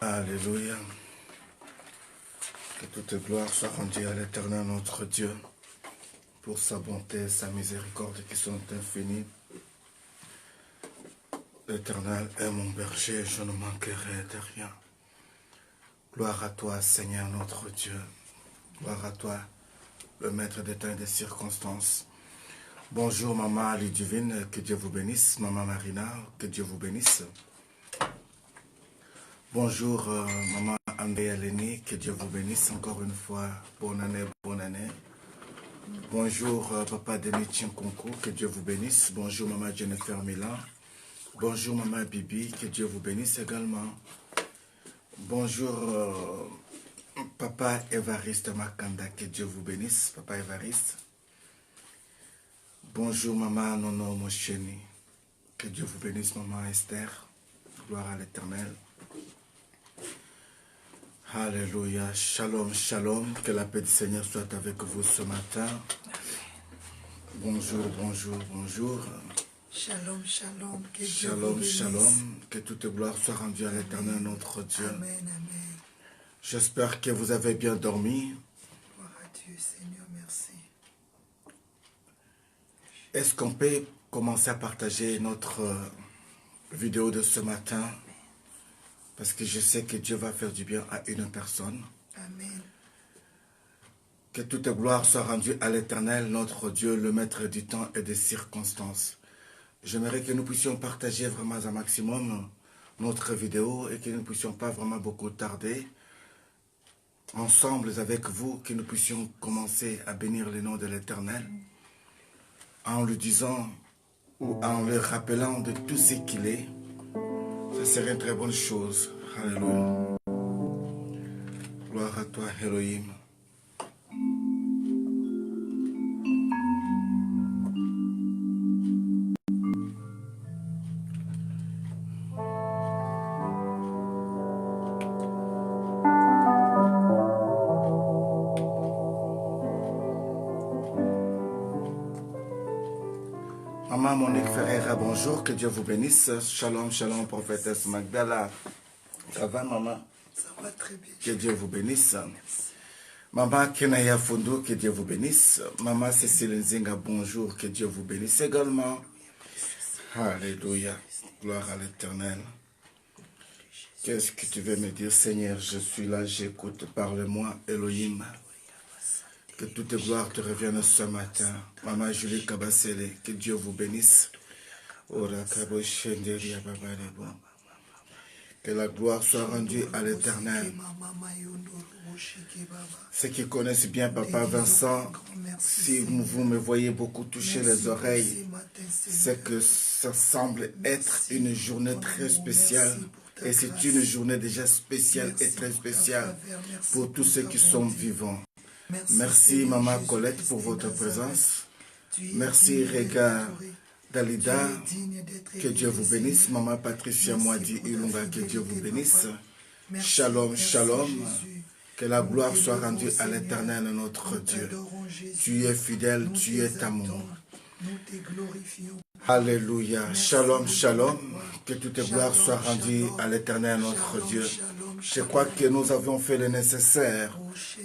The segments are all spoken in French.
Alléluia. Que toute gloire soit rendue à l'Éternel notre Dieu pour sa bonté et sa miséricorde qui sont infinies. L'Éternel est mon berger, je ne manquerai de rien. Gloire à toi, Seigneur notre Dieu. Gloire à toi, le maître des temps et des circonstances. Bonjour, Maman Ludivine, que Dieu vous bénisse. Maman Marina, que Dieu vous bénisse. Bonjour, Maman André Aleni, que Dieu vous bénisse encore une fois. Bonne année, bonne année. Bonjour, Papa Denis Tchinkonkou, que Dieu vous bénisse. Bonjour, Maman Jennifer Milan. Bonjour, Maman Bibi, que Dieu vous bénisse également. Bonjour, Papa Évariste Makanda, que Dieu vous bénisse. Papa Évariste. Bonjour, Maman Nono Mosheni, que Dieu vous bénisse, Maman Esther. Gloire à l'Éternel. Alléluia. Shalom, shalom. Que la paix du Seigneur soit avec vous ce matin. Bonjour, bonjour, bonjour. Shalom, shalom. Que shalom, shalom. Que toute gloire soit rendue à l'Éternel notre Dieu. Amen, amen. J'espère que vous avez bien dormi. Gloire à Dieu, Seigneur, merci. Est-ce qu'on peut commencer à partager notre vidéo de ce matin? Parce que je sais que Dieu va faire du bien à une personne. Amen. Que toute gloire soit rendue à l'Éternel, notre Dieu, le maître du temps et des circonstances. J'aimerais que nous puissions partager vraiment un maximum notre vidéo et que nous ne puissions pas vraiment beaucoup tarder. Ensemble avec vous, que nous puissions commencer à bénir le nom de l'Éternel en le disant ou en le rappelant de tout ce qu'il est. Ça serait une très bonne chose. Alléluia. Gloire à toi, Elohim. Maman Monique Ferreira, bonjour, que Dieu vous bénisse. Shalom, shalom, prophétesse Magdala. Ça va, maman? Ça va très bien. Que Dieu vous bénisse. Maman Kenaya Fundu, que Dieu vous bénisse. Maman Cécile Nzinga, bonjour, que Dieu vous bénisse également. Alléluia. Gloire à l'Éternel. Qu'est-ce que tu veux me dire, Seigneur? Je suis là, j'écoute. Parle-moi, Elohim. Que toute gloire te revienne ce matin. Maman Julie Kabasele, que Dieu vous bénisse. Que la gloire soit rendue à l'Éternel. Ceux qui connaissent bien Papa Vincent, si vous me voyez beaucoup toucher les oreilles, c'est que ça semble être une journée très spéciale. Et c'est une journée déjà spéciale et très spéciale pour tous ceux qui sont vivants. Merci Maman Colette pour votre présence. Merci Rega Dalida. Que Dieu vous bénisse. Maman Patricia Moadi Ilunga, que Dieu vous bénisse. Shalom, shalom. Que la gloire soit rendue à l'Éternel notre Dieu. Tu es fidèle, tu es amour. Nous te glorifions. Alléluia. Shalom, shalom. Que toute gloire soit rendue à l'Éternel notre Dieu. Je crois que nous avons fait le nécessaire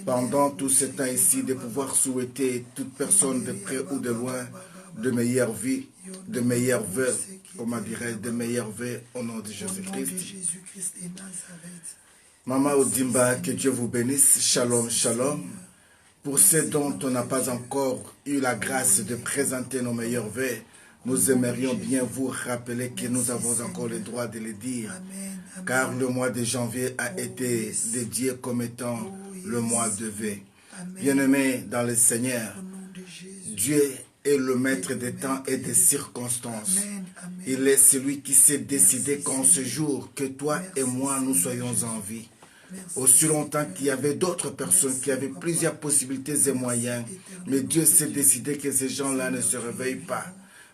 pendant tout ce temps ici de pouvoir souhaiter toute personne de près ou de loin de meilleure vie, de meilleurs vœux, comment dirais-je, de meilleurs vœux au nom de Jésus-Christ. Maman Odimba, que Dieu vous bénisse. Shalom, shalom. Pour ceux dont on n'a pas encore eu la grâce de présenter nos meilleurs vœux, nous aimerions bien vous rappeler que nous avons encore le droit de le dire, car le mois de janvier a été dédié comme étant le mois de vœux. Bien-aimés dans le Seigneur, Dieu est le maître des temps et des circonstances. Il est celui qui s'est décidé qu'en ce jour, que toi et moi, nous soyons en vie. Aussi longtemps qu'il y avait d'autres personnes qui avaient plusieurs possibilités et moyens, mais Dieu s'est décidé que ces gens-là ne se réveillent pas.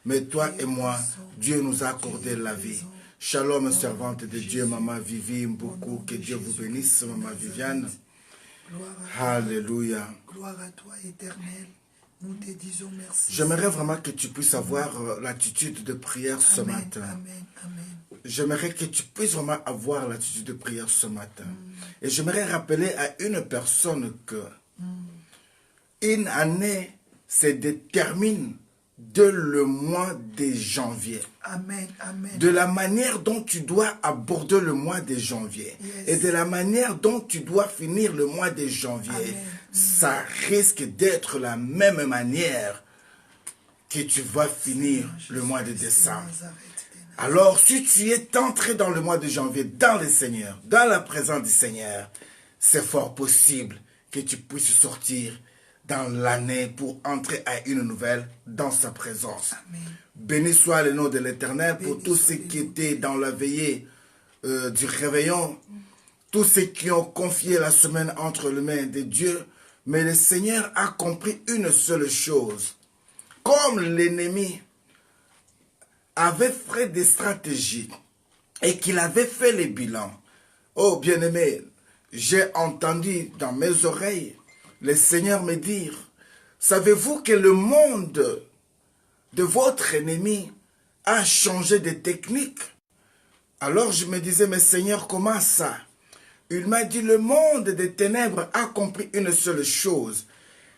Mais toi et moi, Dieu nous a accordé la vie. Shalom, servante de Dieu, Maman Vivi Mboukou, que Dieu vous bénisse, Maman Viviane. Alléluia. Gloire à toi, Éternel. Nous te disons merci. J'aimerais vraiment que tu puisses avoir l'attitude de prière ce Amen, matin. amen, amen. J'aimerais que tu puisses vraiment avoir l'attitude de prière ce matin. Et j'aimerais rappeler à une personne que une année se détermine de le mois de janvier. Amen, amen. De la manière dont tu dois aborder le mois de janvier. Yes. Et de la manière dont tu dois finir le mois de janvier. Amen. Ça risque d'être la même manière que tu vas finir le mois de décembre. Alors, si tu es entré dans le mois de janvier, dans le Seigneur, dans la présence du Seigneur, c'est fort possible que tu puisses sortir dans l'année pour entrer à une nouvelle dans sa présence. Amen. Béni soit le nom de l'Éternel pour Béni tous soit ceux le qui nom. étaient dans la veillée du réveillon, tous ceux qui ont confié la semaine entre les mains de Dieu. Mais le Seigneur a compris une seule chose. Comme l'ennemi avait fait des stratégies et qu'il avait fait les bilans. Oh bien-aimé, j'ai entendu dans mes oreilles le Seigneur me dire, savez-vous que le monde de votre ennemi a changé de technique? Alors je me disais, mais Seigneur, comment ça? Il m'a dit, le monde des ténèbres a compris une seule chose,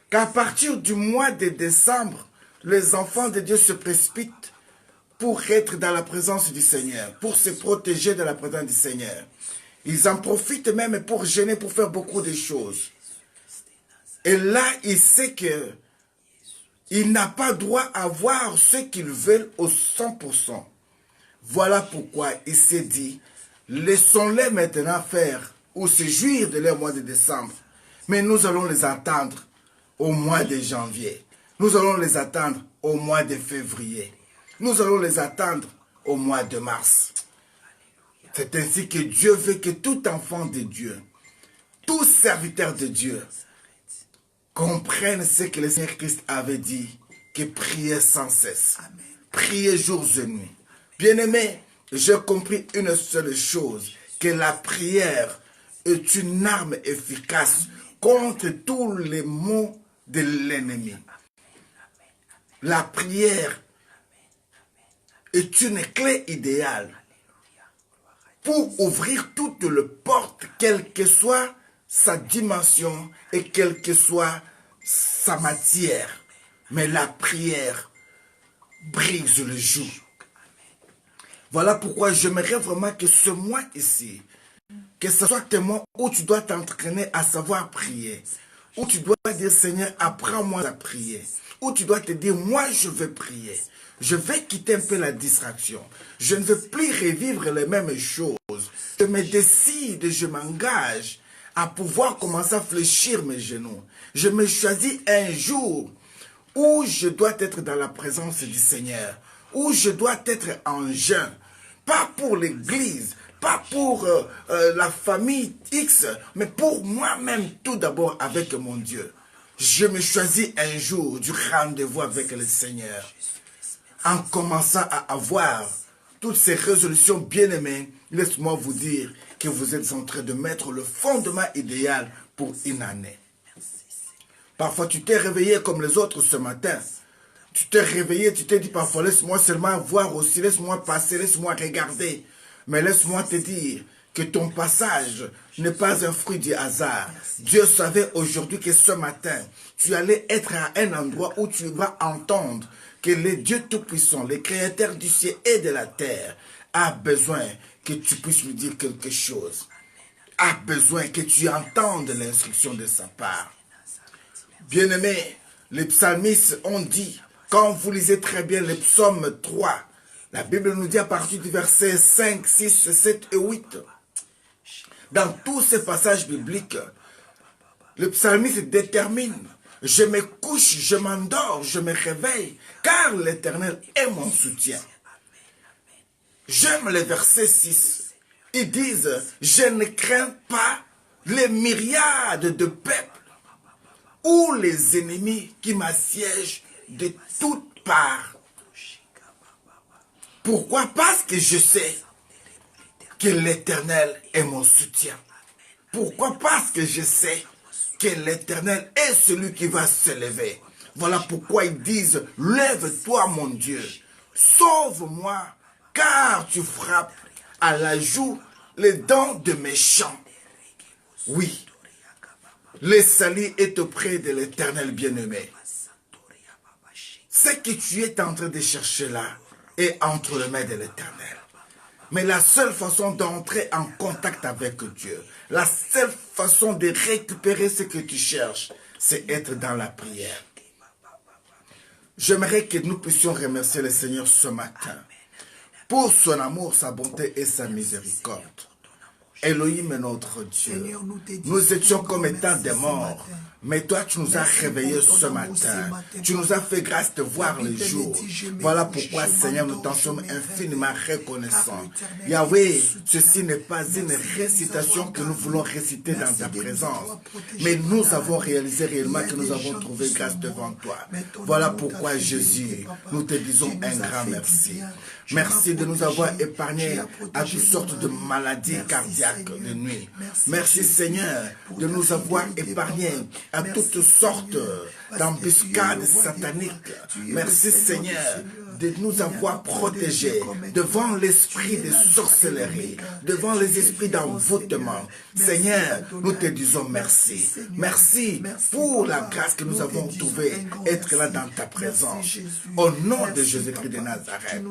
qu'à partir du mois de décembre, les enfants de Dieu se précipitent pour être dans la présence du Seigneur, pour se protéger de la présence du Seigneur. Ils en profitent même pour gêner, pour faire beaucoup de choses. Et là, il sait que il n'a pas droit à voir ce qu'ils veulent au 100%. Voilà pourquoi il s'est dit, laissons-les maintenant faire ou se jouir de leur mois de décembre. Mais nous allons les attendre au mois de janvier. Nous allons les attendre au mois de février. Nous allons les attendre au mois de mars. C'est ainsi que Dieu veut que tout enfant de Dieu, tout serviteur de Dieu, comprenne ce que le Seigneur Christ avait dit, que prier sans cesse. Amen. Prier jours et nuits. Bien-aimé, j'ai compris une seule chose, que la prière est une arme efficace contre tous les maux de l'ennemi. La prière est une clé idéale pour ouvrir toutes les portes, quelle que soit sa dimension et quelle que soit sa matière. Mais la prière brise le joug. Voilà pourquoi j'aimerais vraiment que ce mois ici, que ce soit un mois où tu dois t'entraîner à savoir prier, où tu dois dire Seigneur, apprends-moi à prier, où tu dois te dire moi je veux prier. Je vais quitter un peu la distraction. Je ne veux plus revivre les mêmes choses. Je me décide, je m'engage à pouvoir commencer à fléchir mes genoux. Je me choisis un jour où je dois être dans la présence du Seigneur, où je dois être en jeûne, pas pour l'église, pas pour la famille X, mais pour moi-même tout d'abord avec mon Dieu. Je me choisis un jour du rendez-vous avec le Seigneur. En commençant à avoir toutes ces résolutions bien-aimées, laisse-moi vous dire que vous êtes en train de mettre le fondement idéal pour une année. Parfois, tu t'es réveillé comme les autres ce matin. Tu t'es réveillé, tu t'es dit parfois, laisse-moi seulement voir aussi, laisse-moi passer, laisse-moi regarder. Mais laisse-moi te dire que ton passage n'est pas un fruit du hasard. Dieu savait aujourd'hui que ce matin, tu allais être à un endroit où tu vas entendre que le Dieu Tout-Puissant, le Créateur du ciel et de la terre, a besoin que tu puisses lui dire quelque chose. A besoin que tu entendes l'instruction de sa part. Bien-aimés, les psalmistes ont dit, quand vous lisez très bien le psaume 3, la Bible nous dit à partir du verset 5, 6, 7 et 8, dans tous ces passages bibliques, le psalmiste détermine, je me couche, je m'endors, je me réveille, car l'Éternel est mon soutien. J'aime le verset 6. Ils disent, je ne crains pas les myriades de peuples ou les ennemis qui m'assiègent de toutes parts. Pourquoi? Parce que je sais que l'Éternel est mon soutien. Pourquoi? Parce que je sais que l'Éternel est celui qui va s'élever. Voilà pourquoi ils disent, lève-toi mon Dieu, sauve-moi, car tu frappes à la joue les dents de méchants. Oui, le salut est auprès de l'Éternel bien-aimé. Ce que tu es en train de chercher là est entre les mains de l'Éternel. Mais la seule façon d'entrer en contact avec Dieu, la seule façon de récupérer ce que tu cherches, c'est être dans la prière. J'aimerais que nous puissions remercier le Seigneur ce matin pour son amour, sa bonté et sa miséricorde. Elohim est notre Dieu. Seigneur, Nous étions comme étant des morts. Mais toi, tu nous as réveillés ce matin. Tu nous as fait grâce de voir le jour. Voilà pourquoi, Seigneur, nous t'en sommes infiniment reconnaissants. Yahweh, ceci n'est pas une récitation que nous voulons réciter dans ta présence. Mais nous avons réalisé réellement que nous avons trouvé grâce devant toi. Voilà pourquoi, Jésus, nous te disons un grand merci. Merci de nous avoir épargnés à toutes sortes de maladies cardiaques de nuit. Merci, Seigneur, de nous avoir épargnés à toutes sortes d'embuscades sataniques. Merci Seigneur de nous avoir protégés devant l'esprit de sorcellerie, devant les esprits d'envoûtement. Seigneur, nous te disons merci. Merci pour la grâce que nous avons trouvée être là dans ta présence. Au nom de Jésus-Christ de Nazareth,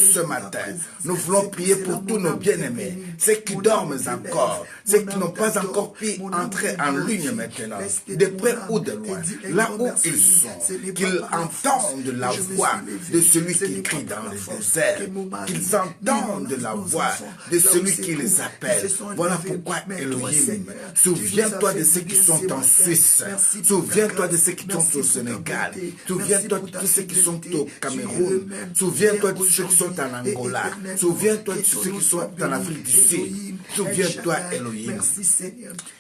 ce matin, nous voulons prier pour tous nos bien-aimés, ceux qui dorment encore, ceux qui n'ont pas encore pu entrer en ligne maintenant, de près ou de loin, là où ils sont, qu'ils entendent la voix de celui qui crie dans le désert, qu'ils entendent la voix de celui qui les appelle. Voilà pourquoi, Elohim, souviens-toi de ceux qui sont en Suisse, souviens-toi de ceux qui sont au Sénégal, souviens-toi de tous ceux qui sont au Cameroun, souviens-toi de ceux qui sont en Angola, souviens-toi de ceux qui sont en Afrique du Sud, souviens-toi, Elohim.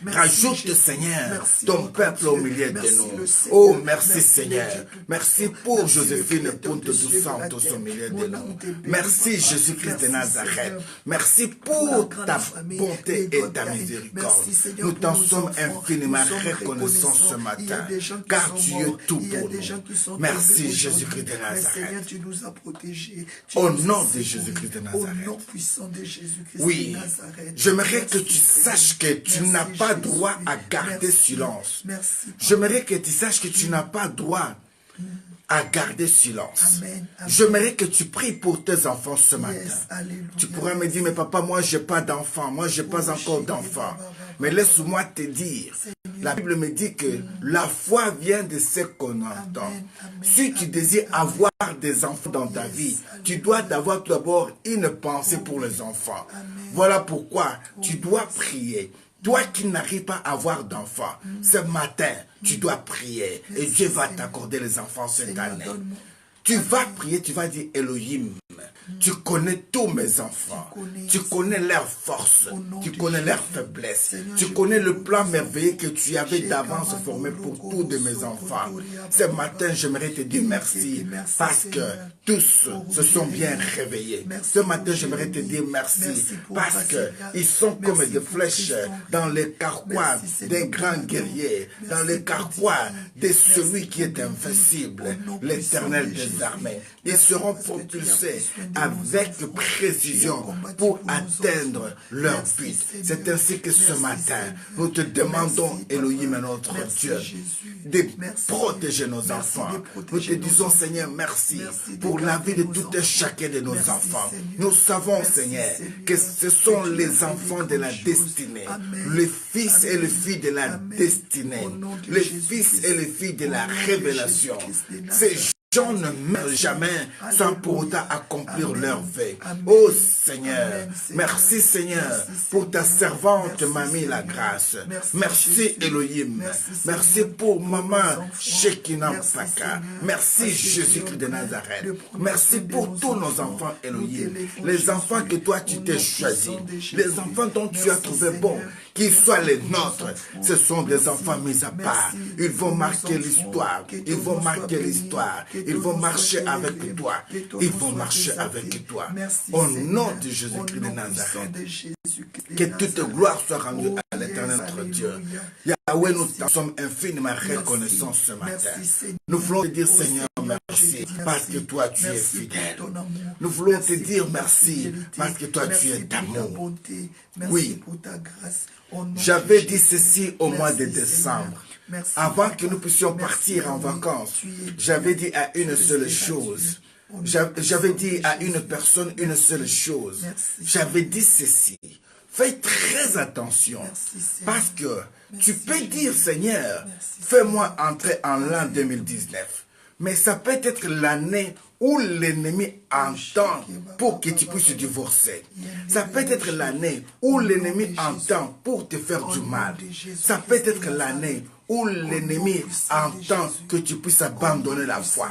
Rajoute, Seigneur, ton peuple au milieu de nous. Oh, merci, Seigneur. Merci pour Joséphine Ponte dos Santos au milieu de nous. Merci, Jésus-Christ de Nazareth. Merci pour ta bonté et ta miséricorde. Nous t'en sommes infiniment reconnaissants ce matin, car tu es tout pour nous. Merci, Jésus-Christ de Nazareth. Au nom de Jésus-Christ de Nazareth. Oui, j'aimerais que tu saches que tu n'as pas droit à garder silence. J'aimerais que tu saches que tu n'as pas droit à garder silence. J'aimerais que tu pries pour tes enfants ce matin. Tu pourrais me dire, mais papa, moi, je n'ai pas d'enfant. Moi, je n'ai pas encore d'enfant. Mais laisse-moi te dire, la Bible me dit que la foi vient de ce qu'on entend. Si tu désires avoir des enfants dans ta vie, tu dois avoir tout d'abord une pensée pour les enfants. Voilà pourquoi tu dois prier. Toi qui n'arrives pas à avoir d'enfants, ce matin, tu dois prier et Dieu va t'accorder les enfants cette année. Tu vas prier, tu vas dire Elohim, tu connais tous mes enfants, tu connais leurs forces, tu connais leurs faiblesses, tu connais le plan merveilleux que tu avais d'avance formé pour tous de mes enfants. Ce matin, j'aimerais te dire merci parce que tous se sont bien réveillés. Ce matin, j'aimerais te dire merci parce qu'ils sont comme des flèches dans les carquois d'un grand guerrier, dans les carquois de celui qui est invincible, l'Éternel des armées. Ils seront propulsés avec précision pour atteindre leur but. C'est ainsi que ce matin, nous te demandons, Elohim, notre Dieu, de protéger nos enfants. Nous te disons, Seigneur, merci pour la vie de tout et chacun de nos enfants. Nous savons, Seigneur, que ce sont les enfants de la destinée, les fils et les filles de la destinée, les fils et les filles de la révélation. Ces gens ne meurent jamais sans pour autant accomplir leur vie. Oh Seigneur, merci Seigneur pour ta servante Mamie la grâce. Merci Elohim. Merci pour maman Shekinah Paka. Merci Jésus-Christ de Nazareth. Merci pour tous nos enfants Elohim. Les enfants que toi tu t'es choisi. Les enfants dont tu as trouvé bon. Qu'ils soient les nôtres. Ce sont des enfants mis à part. Ils vont marquer l'histoire. Ils vont marquer l'histoire. Ils vont marcher avec toi. Ils vont marcher avec toi. Au nom de Jésus-Christ de Nazareth. Que toute gloire soit rendue à l'éternel notre Dieu. Alléluia. Yahweh, nous Merci. t'en sommes infiniment Merci. reconnaissants ce matin. Merci, Seigneur. Nous voulons te dire, Oh, Seigneur, Seigneur, merci, je te dis parce que merci. toi, tu es Merci fidèle. pour ton amour. Nous voulons Merci te dire pour ta merci, fidélité. parce que toi, tu Merci es pour ta d'amour. bonté. Merci Oui. pour ta grâce. Au nom de J'avais Jésus. dit ceci au mois de Merci, décembre. Seigneur. Merci, Avant Papa. que nous puissions Merci, partir en oui. vacances, Tu es Dieu. j'avais dit à Tu une es seule Dieu. chose. Au nom J'avais dit de à Jésus. une personne une seule chose. Merci, J'avais dit ceci. Fais très attention. Merci, Seigneur. Parce que tu Merci, peux Jésus. dire, Seigneur, Merci, fais-moi entrer en l'an 2019. Mais ça peut être l'année où l'ennemi entend pour que tu puisses divorcer. Ça peut être l'année où l'ennemi entend pour te faire du mal. Ça peut être l'année où l'ennemi entend que tu puisses abandonner la foi.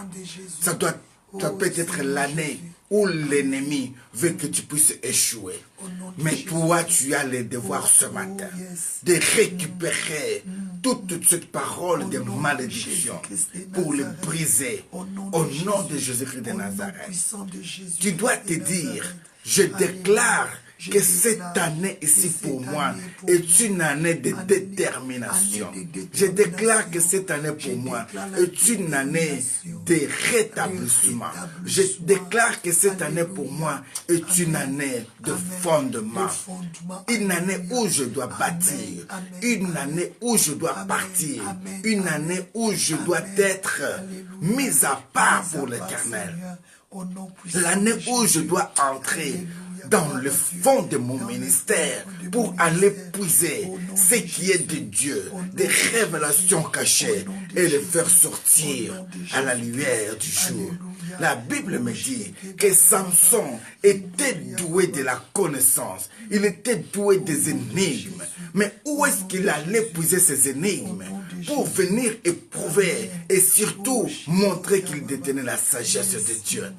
Ça peut être l'année où l'ennemi veut que tu puisses échouer. Mais toi, tu as le devoir ce matin de récupérer toute cette parole de malédiction pour le briser au nom de Jésus-Christ de Nazareth. Tu dois te dire, je déclare que cette année ici pour moi est une année de détermination. Je déclare que cette année pour moi est une année de rétablissement. Je déclare que cette année pour moi est une année de fondement. Une année où je dois bâtir. Une année où je dois partir. Une année où je dois être mis à part pour l'Éternel. L'année où je dois entrer dans le fond de mon ministère pour aller puiser ce qui est de Dieu, des révélations cachées et les faire sortir à la lumière du jour. La Bible me dit que Samson était doué de la connaissance, il était doué des énigmes. Mais où est-ce qu'il allait puiser ces énigmes pour venir éprouver et surtout montrer qu'il détenait la sagesse de Dieu?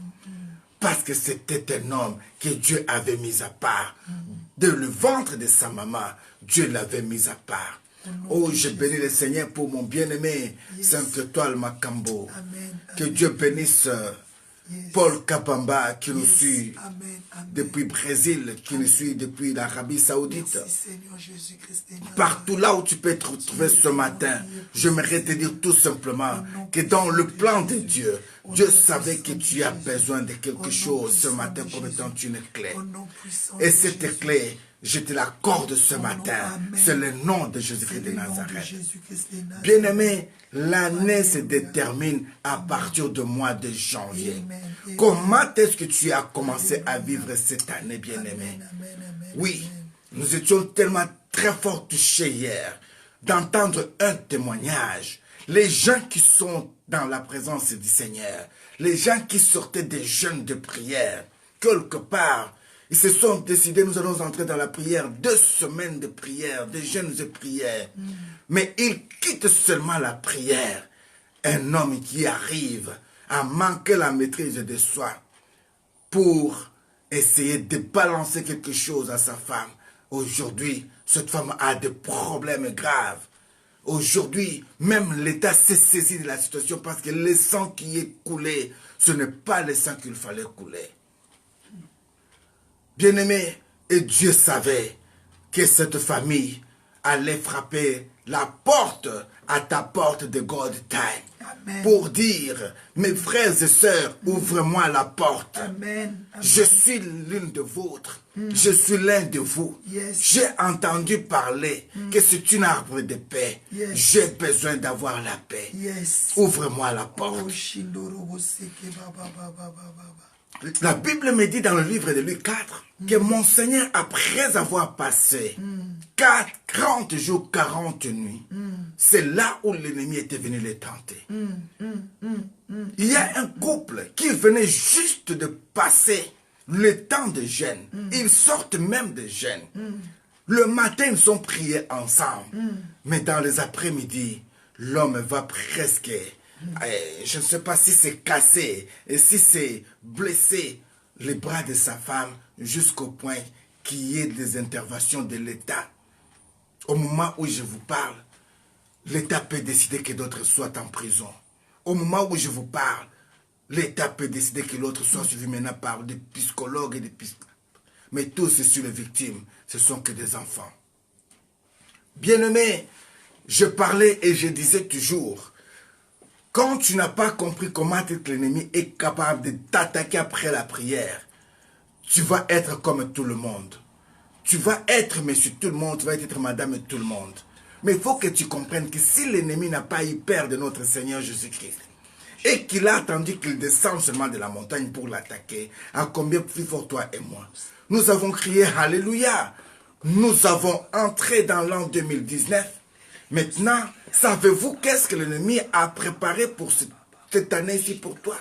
Parce que c'était un homme que Dieu avait mis à part. De le ventre de sa maman, Dieu l'avait mis à part. Oh, je bénis le Seigneur pour mon bien-aimé, 5 étoiles Makambo. Que Dieu bénisse Paul Kapamba qui nous suit depuis Brésil, qui nous suit depuis l'Arabie Saoudite. Partout là où tu peux te retrouver ce matin, j'aimerais te dire tout simplement que dans le plan de Dieu, Dieu savait que tu as besoin de quelque chose ce matin comme étant une clé. Et cette clé, je te l'accorde ce matin. C'est le nom de Jésus-Christ de Nazareth. Bien-aimé, l'année se détermine à partir du mois de janvier. Comment est-ce que tu as commencé à vivre cette année, bien-aimé? Oui, nous étions tellement très fort touchés hier d'entendre un témoignage. Les gens qui sont dans la présence du Seigneur, les gens qui sortaient des jeûnes de prière, quelque part, ils se sont décidés, nous allons entrer dans la prière, 2 semaines de prière, de jeûnes de prière. Mais ils quittent seulement la prière. Un homme qui arrive à manquer la maîtrise de soi pour essayer de balancer quelque chose à sa femme. Aujourd'hui, cette femme a des problèmes graves. Aujourd'hui, même l'État s'est saisi de la situation parce que le sang qui est coulé, ce n'est pas le sang qu'il fallait couler. Bien-aimé, et Dieu savait que cette famille allait frapper la porte à ta porte de God Time. Pour dire, mes frères et sœurs, ouvrez-moi la porte. Je suis l'une de vôtres. Je suis l'un de vous. J'ai entendu parler que c'est un arbre de paix. J'ai besoin d'avoir la paix. Ouvrez-moi la porte. La Bible me dit dans le livre de Luc 4 que mon Seigneur, après avoir passé 40 jours, 40 nuits, c'est là où l'ennemi était venu les tenter. Il y a un couple qui venait juste de passer le temps de jeûne. Ils sortent même de jeûne. Le matin, ils ont prié ensemble. Mais dans les après-midi, l'homme va presque... je ne sais pas si c'est cassé et si c'est blessé les bras de sa femme jusqu'au point qu'il y ait des interventions de l'État. Au moment où je vous parle, l'État peut décider que d'autres soient en prison. Au moment où je vous parle, l'État peut décider que l'autre soit suivi maintenant par des psychologues et des psychologues. Mais tous ceux sur les victimes, ce sont que des enfants. Bien-aimé, je parlais et je disais toujours, quand tu n'as pas compris comment l'ennemi est capable de t'attaquer après la prière, tu vas être comme tout le monde. Tu vas être monsieur tout le monde, tu vas être madame tout le monde. Mais il faut que tu comprennes que si l'ennemi n'a pas eu peur de notre Seigneur Jésus-Christ, et qu'il a attendu qu'il descende seulement de la montagne pour l'attaquer, à combien plus fort toi et moi. Nous avons crié Alléluia. Nous avons entré dans l'an 2019. Maintenant, savez-vous qu'est-ce que l'ennemi a préparé pour cette année-ci pour toi?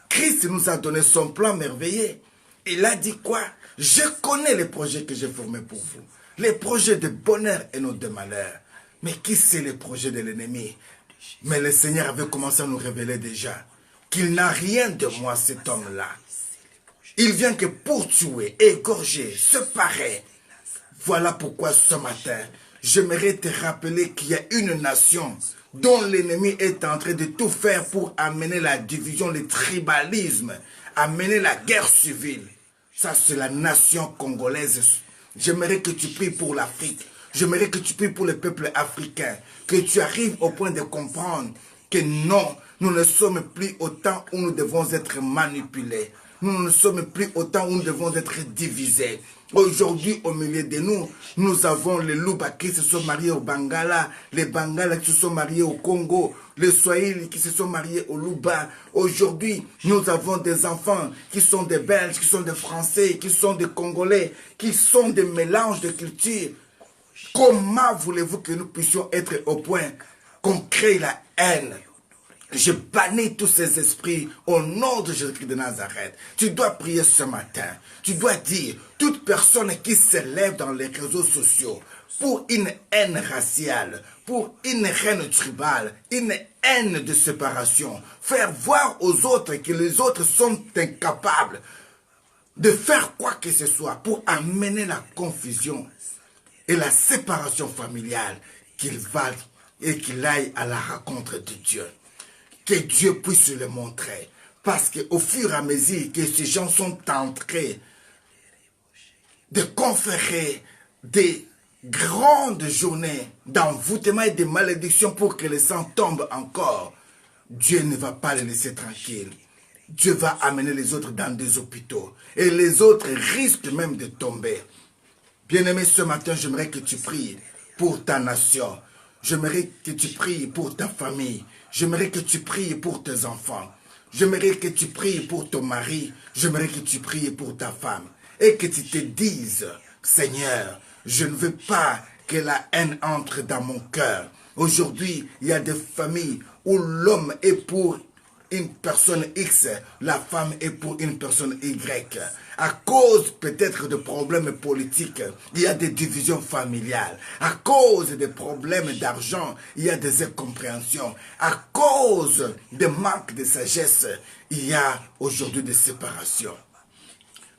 Christ nous a donné son plan merveilleux. Il a dit quoi? Je connais les projets que j'ai formés pour vous. Les projets de bonheur et non de malheur. Mais qui c'est les projets de l'ennemi? Mais le Seigneur avait commencé à nous révéler déjà qu'il n'a rien de moi, cet homme-là. Il vient que pour tuer, égorger, se parer. Voilà pourquoi ce matin, j'aimerais te rappeler qu'il y a une nation dont l'ennemi est en train de tout faire pour amener la division, le tribalisme, amener la guerre civile. Ça, c'est la nation congolaise. J'aimerais que tu pries pour l'Afrique. J'aimerais que tu pries pour le peuple africain. Que tu arrives au point de comprendre que non, nous ne sommes plus au temps où nous devons être manipulés. Nous ne sommes plus au temps où nous devons être divisés. Aujourd'hui, au milieu de nous, nous avons les Luba qui se sont mariés au Bangala, les Bangala qui se sont mariés au Congo, les Swahili qui se sont mariés au Luba. Aujourd'hui, nous avons des enfants qui sont des Belges, qui sont des Français, qui sont des Congolais, qui sont des mélanges de cultures. Comment voulez-vous que nous puissions être au point qu'on crée la haine? Je bannis tous ces esprits au nom de Jésus-Christ de Nazareth. Tu dois prier ce matin. Tu dois dire, toute personne qui s'élève dans les réseaux sociaux pour une haine raciale, pour une haine tribale, une haine de séparation, faire voir aux autres que les autres sont incapables de faire quoi que ce soit pour amener la confusion et la séparation familiale, qu'il va et qu'il aille à la rencontre de Dieu. Que Dieu puisse le montrer. Parce qu'au fur et à mesure que ces gens sont entrés de conférer des grandes journées d'envoûtement et de malédiction pour que le sang tombe encore, Dieu ne va pas les laisser tranquilles. Dieu va amener les autres dans des hôpitaux. Et les autres risquent même de tomber. Bien-aimé, ce matin, j'aimerais que tu pries pour ta nation. J'aimerais que tu pries pour ta famille. J'aimerais que tu pries pour tes enfants. J'aimerais que tu pries pour ton mari. J'aimerais que tu pries pour ta femme. Et que tu te dises, Seigneur, je ne veux pas que la haine entre dans mon cœur. Aujourd'hui, il y a des familles où l'homme est pour une personne X, la femme est pour une personne Y. À cause peut-être de problèmes politiques, il y a des divisions familiales. À cause des problèmes d'argent, il y a des incompréhensions. À cause des manques de sagesse, il y a aujourd'hui des séparations.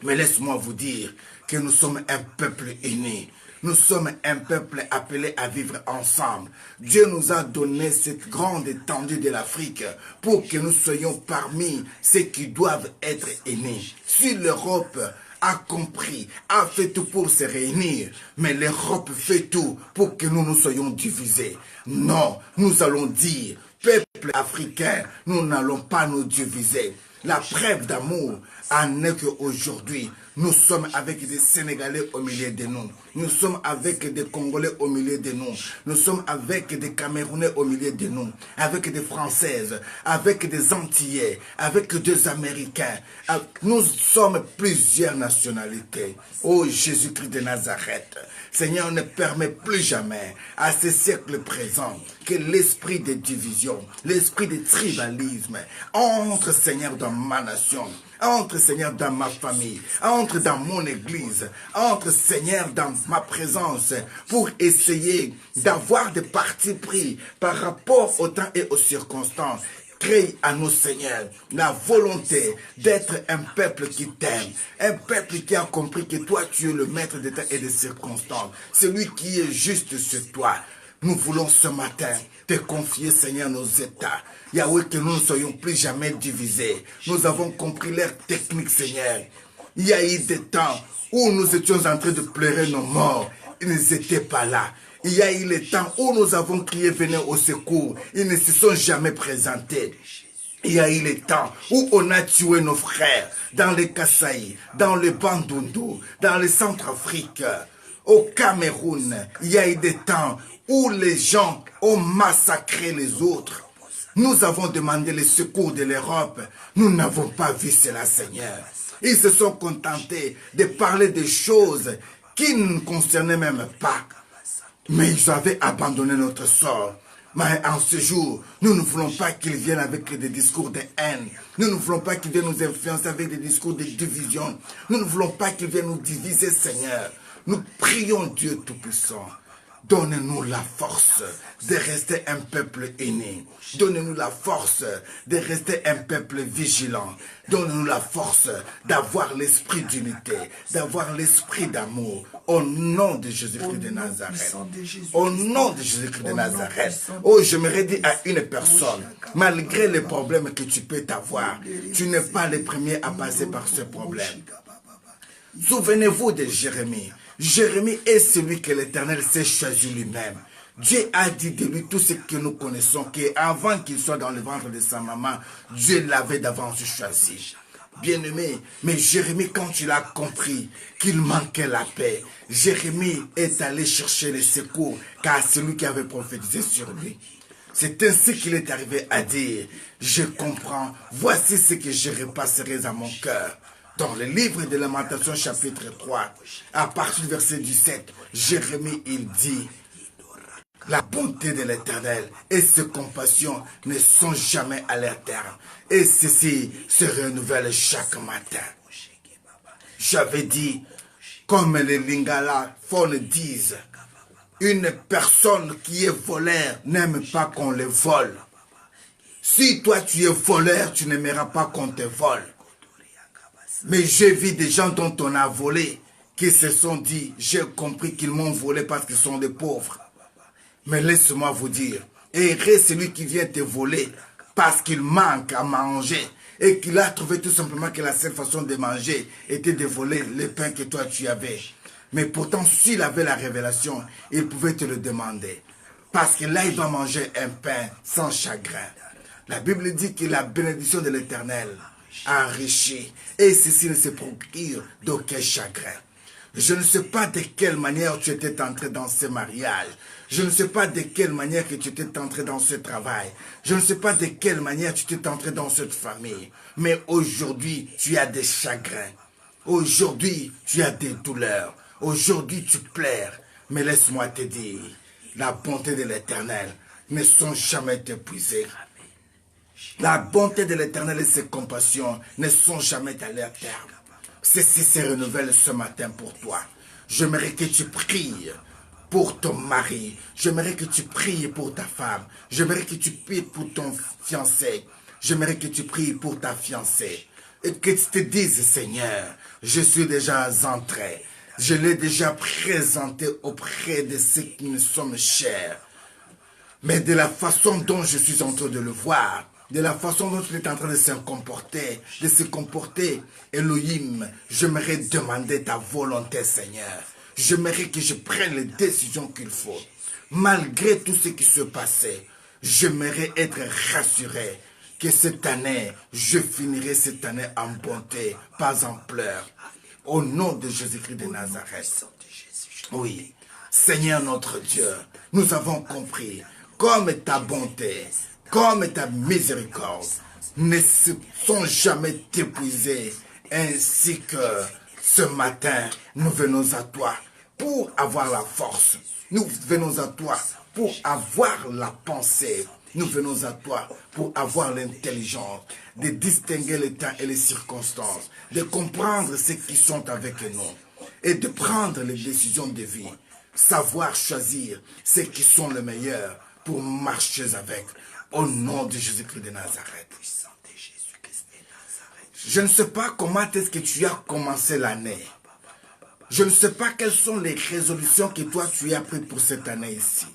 Mais laisse-moi vous dire que nous sommes un peuple uni. Nous sommes un peuple appelé à vivre ensemble. Dieu nous a donné cette grande étendue de l'Afrique pour que nous soyons parmi ceux qui doivent être unis. Si l'Europe a compris, a fait tout pour se réunir, mais l'Europe fait tout pour que nous soyons divisés. Non, nous allons dire, peuple africain, nous n'allons pas nous diviser. La preuve d'amour en est qu'aujourd'hui, nous sommes avec des Sénégalais au milieu de nous. Nous sommes avec des Congolais au milieu de nous. Nous sommes avec des Camerounais au milieu de nous. Avec des Françaises, avec des Antillais, avec des Américains. Nous sommes plusieurs nationalités. Oh Jésus-Christ de Nazareth. Seigneur, ne permet plus jamais à ce siècle présent que l'esprit de division, l'esprit de tribalisme entre, Seigneur, dans ma nation, entre, Seigneur, dans ma famille, entre dans mon église, entre, Seigneur, dans ma présence, pour essayer d'avoir des partis pris par rapport au temps et aux circonstances. Crée à nous, Seigneur, la volonté d'être un peuple qui t'aime, un peuple qui a compris que toi, tu es le maître des temps et des circonstances, celui qui est juste sur toi. Nous voulons ce matin te confier, Seigneur, nos états. Yahweh, que nous ne soyons plus jamais divisés. Nous avons compris l'ère technique, Seigneur. Il y a eu des temps où nous étions en train de pleurer nos morts. ils n'étaient pas là. Il y a eu les temps où nous avons crié, venez au secours. Ils ne se sont jamais présentés. Il y a eu les temps où on a tué nos frères dans les Kasaï, dans le Bandundu, dans le Centrafrique, au Cameroun. Il y a eu des temps où les gens ont massacré les autres. Nous avons demandé le secours de l'Europe. Nous n'avons pas vu cela, Seigneur. Ils se sont contentés de parler des choses qui ne nous concernaient même pas. Mais ils avaient abandonné notre sort. Mais en ce jour, nous ne voulons pas qu'ils viennent avec des discours de haine. Nous ne voulons pas qu'ils viennent nous influencer avec des discours de division. Nous ne voulons pas qu'ils viennent nous diviser, Seigneur. Nous prions Dieu Tout-Puissant. Donne-nous la force de rester un peuple uni. Donne-nous la force de rester un peuple vigilant. Donne-nous la force d'avoir l'esprit d'unité, d'avoir l'esprit d'amour. Au nom de Jésus-Christ de Nazareth. Au nom de Jésus-Christ de Nazareth. Oh, j'aimerais dire à une personne, malgré les problèmes que tu peux avoir, tu n'es pas le premier à passer par ce problème. Souvenez-vous de Jérémie. Jérémie est celui que l'Éternel s'est choisi lui-même. Dieu a dit de lui tout ce que nous connaissons, qu'avant qu'il soit dans le ventre de sa maman, Dieu l'avait d'avance choisi. Bien-aimé, mais Jérémie, quand il a compris qu'il manquait la paix, Jérémie est allé chercher les secours, car celui qui avait prophétisé sur lui. C'est ainsi qu'il est arrivé à dire, je comprends, voici ce que je repasserai à mon cœur. Dans le livre de Lamentation chapitre 3, à partir du verset 17, Jérémie, il dit, la bonté de l'Éternel et ses compassions ne sont jamais à leur terme. Et ceci se renouvelle chaque matin. J'avais dit, comme les Lingala Fon disent, une personne qui est voleur n'aime pas qu'on le vole. Si toi tu es voleur, tu n'aimeras pas qu'on te vole. Mais j'ai vu des gens dont on a volé, qui se sont dit, j'ai compris qu'ils m'ont volé parce qu'ils sont des pauvres. Mais laisse-moi vous dire, heureux celui qui vient te voler parce qu'il manque à manger et qu'il a trouvé tout simplement que la seule façon de manger était de voler le pain que toi tu avais. Mais pourtant, s'il avait la révélation, il pouvait te le demander. Parce que là, il va manger un pain sans chagrin. La Bible dit que la bénédiction de l'Éternel enrichit et ceci ne se procure d'aucun chagrin. Je ne sais pas de quelle manière tu étais entré dans ce mariage. Je ne sais pas de quelle manière que tu étais entré dans ce travail. Je ne sais pas de quelle manière tu étais entré dans cette famille. Mais aujourd'hui, tu as des chagrins. Aujourd'hui, tu as des douleurs. Aujourd'hui, tu pleures. Mais laisse-moi te dire, la bonté de l'Éternel ne sont jamais épuisées. La bonté de l'Éternel et ses compassions ne sont jamais à leur terme. Ceci se renouvelle ce matin pour toi. J'aimerais que tu pries pour ton mari. J'aimerais que tu pries pour ta femme. J'aimerais que tu pries pour ton fiancé. J'aimerais que tu pries pour ta fiancée. Et que tu te dises, Seigneur, je suis déjà entré. Je l'ai déjà présenté auprès de ceux qui me sont chers. Mais de la façon dont je suis en train de le voir, de la façon dont il est en train de se comporter, Elohim, j'aimerais demander ta volonté, Seigneur. J'aimerais que je prenne les décisions qu'il faut. Malgré tout ce qui se passait, j'aimerais être rassuré que cette année, je finirai cette année en bonté, pas en pleurs. Au nom de Jésus-Christ de Nazareth. Oui, Seigneur notre Dieu, nous avons compris, comme ta bonté, comme ta miséricorde ne se sont jamais épuisées, ainsi que ce matin, nous venons à toi pour avoir la force. Nous venons à toi pour avoir la pensée. Nous venons à toi pour avoir l'intelligence de distinguer les temps et les circonstances, de comprendre ceux qui sont avec nous et de prendre les décisions de vie. Savoir choisir ceux qui sont les meilleurs pour marcher avec. Au nom de Jésus-Christ de Nazareth. Je ne sais pas comment est-ce que tu as commencé l'année. Je ne sais pas quelles sont les résolutions que toi tu as prises pour cette année ici.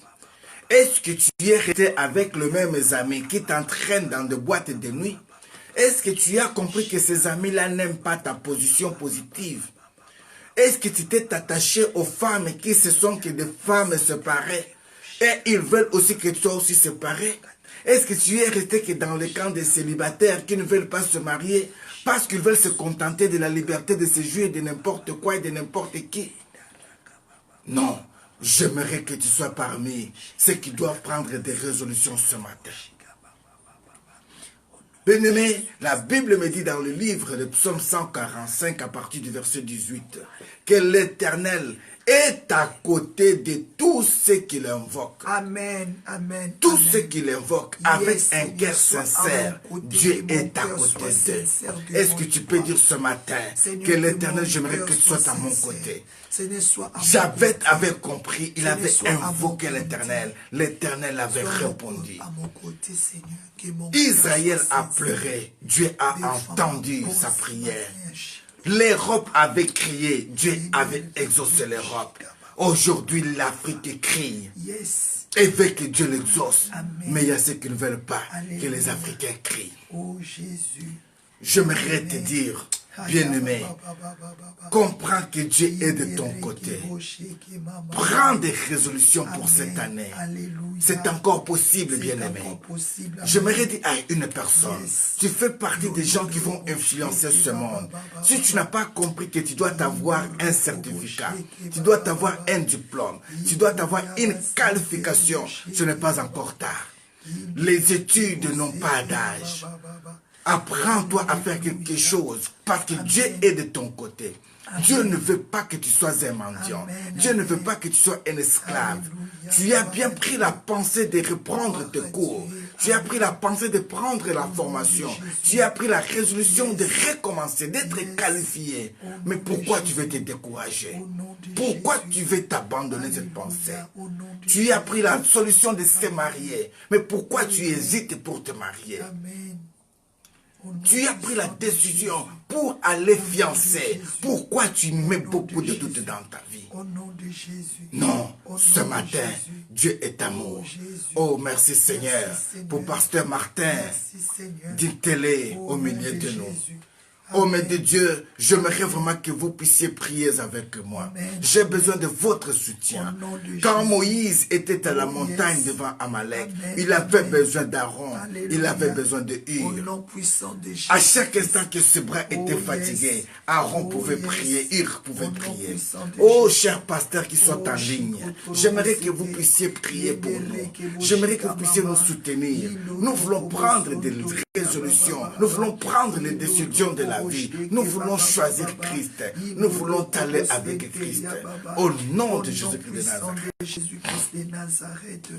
Est-ce que tu es resté avec les mêmes amis qui t'entraînent dans des boîtes de nuit? Est-ce que tu as compris que ces amis-là n'aiment pas ta position positive? Est-ce que tu t'es attaché aux femmes qui se sont que des femmes séparées et ils veulent aussi que tu sois aussi séparé? Est-ce que tu es resté que dans le camp des célibataires qui ne veulent pas se marier parce qu'ils veulent se contenter de la liberté de se jouer de n'importe quoi et de n'importe qui? Non, j'aimerais que tu sois parmi ceux qui doivent prendre des résolutions ce matin. Bien-aimé, la Bible me dit dans le livre de Psaume 145 à partir du verset 18 que l'Éternel est à côté de tous ceux qui l'invoquent. Amen, amen. Tous amen. ceux qui l'invoquent avec Yes, un cœur sois sincère, à mon côté, Dieu que mon est à cœur côté soit sincère d'eux. devant Est-ce que tu peux toi. dire ce matin Seigneur, que l'Éternel, mon j'aimerais cœur que tu soit sois à mon sincère. côté? Seigneur, sois à mon Javed côté. avait compris, il Seigneur, avait sois à mon invoqué côté. l'Éternel. L'Éternel avait Sois répondu. à mon côté, Seigneur, que mon Israël cœur soit a sincère. pleuré, Dieu a Défends entendu pour sa ce prière. matin. L'Europe avait crié, Dieu avait exaucé l'Europe. Aujourd'hui, l'Afrique crie Yes. et veut que Dieu l'exauce. Amen. Mais il y a ceux qui ne veulent pas que Alléluia. les Africains crient. Oh Jésus. J'aimerais te dire, bien-aimé, comprends que Dieu est de ton côté. Prends des résolutions pour cette année. C'est encore possible, bien-aimé. J'aimerais dire à une personne, tu fais partie des gens qui vont influencer ce monde. Si tu n'as pas compris que tu dois avoir un certificat, tu dois avoir un diplôme, tu dois avoir une qualification, ce n'est pas encore tard. Les études n'ont pas d'âge. Apprends-toi à faire quelque chose parce que Dieu est de ton côté. Dieu ne veut pas que tu sois un mendiant. Dieu ne veut pas que tu sois un esclave. Tu as bien pris la pensée de reprendre tes cours. Tu as pris la pensée de prendre la formation. Tu as pris la résolution de recommencer, d'être qualifié. Mais pourquoi tu veux te décourager? Pourquoi tu veux t'abandonner cette pensée? Tu as pris la solution de se marier. Mais pourquoi tu hésites pour te marier? Tu as pris la décision pour aller fiancer. Pourquoi tu mets beaucoup de doutes dans ta vie? Non, ce matin, Dieu est amour. Oh, merci Seigneur pour Pasteur Martin d'une télé au milieu de nous. Oh, mais de Dieu, j'aimerais vraiment que vous puissiez prier avec moi. J'ai besoin de votre soutien. Quand Moïse était à la montagne devant Amalek, il avait besoin d'Aaron, il avait besoin de Hur. À chaque instant que ses bras étaient fatigués, Aaron pouvait prier, Hur pouvait prier. Oh, chers pasteurs qui sont en ligne, j'aimerais que vous puissiez prier pour nous. J'aimerais que vous puissiez nous soutenir. Nous voulons prendre des résolutions. Nous voulons prendre les décisions de la vie. Nous voulons choisir Christ. Nous voulons aller avec Christ. Au nom de Jésus-Christ de Nazareth.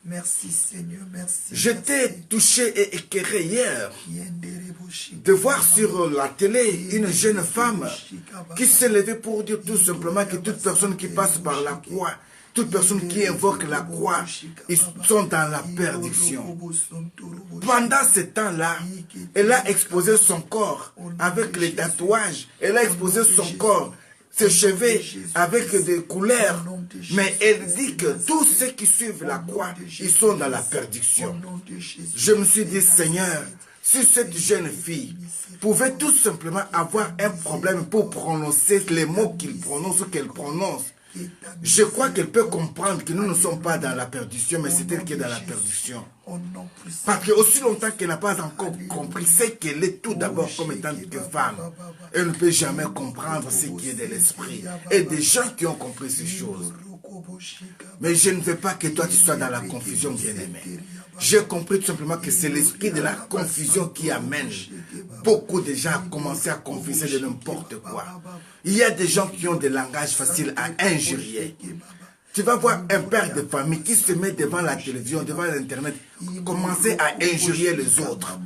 Merci Seigneur, merci. J'étais touché et écœuré hier de voir sur la télé une jeune femme qui s'est levée pour dire tout simplement que toute personne qui passe par la croix, toute personne qui invoque la croix, ils sont dans la perdition. Pendant ce temps-là, elle a exposé son corps avec les tatouages. Elle a exposé son corps, ses cheveux avec des couleurs. Mais elle dit que tous ceux qui suivent la croix, ils sont dans la perdition. Je me suis dit, Seigneur, si cette jeune fille pouvait tout simplement avoir un problème pour prononcer les mots qu'il prononce ou qu'elle prononce, je crois qu'elle peut comprendre que nous ne sommes pas dans la perdition, mais c'est elle qui est dans la perdition. Parce que aussi longtemps qu'elle n'a pas encore compris ce qu'elle est tout d'abord comme étant que femme, elle ne peut jamais comprendre ce qui est de l'esprit. Et des gens qui ont compris ces choses. Mais je ne veux pas que toi tu sois dans la confusion, bien-aimé. J'ai compris tout simplement que c'est l'esprit de la confusion qui amène beaucoup de gens à commencer à confesser de n'importe quoi. Il y a des gens qui ont des langages faciles à injurier. Tu vas voir un père de famille qui se met devant la télévision, devant l'internet, commencer à injurier les autres.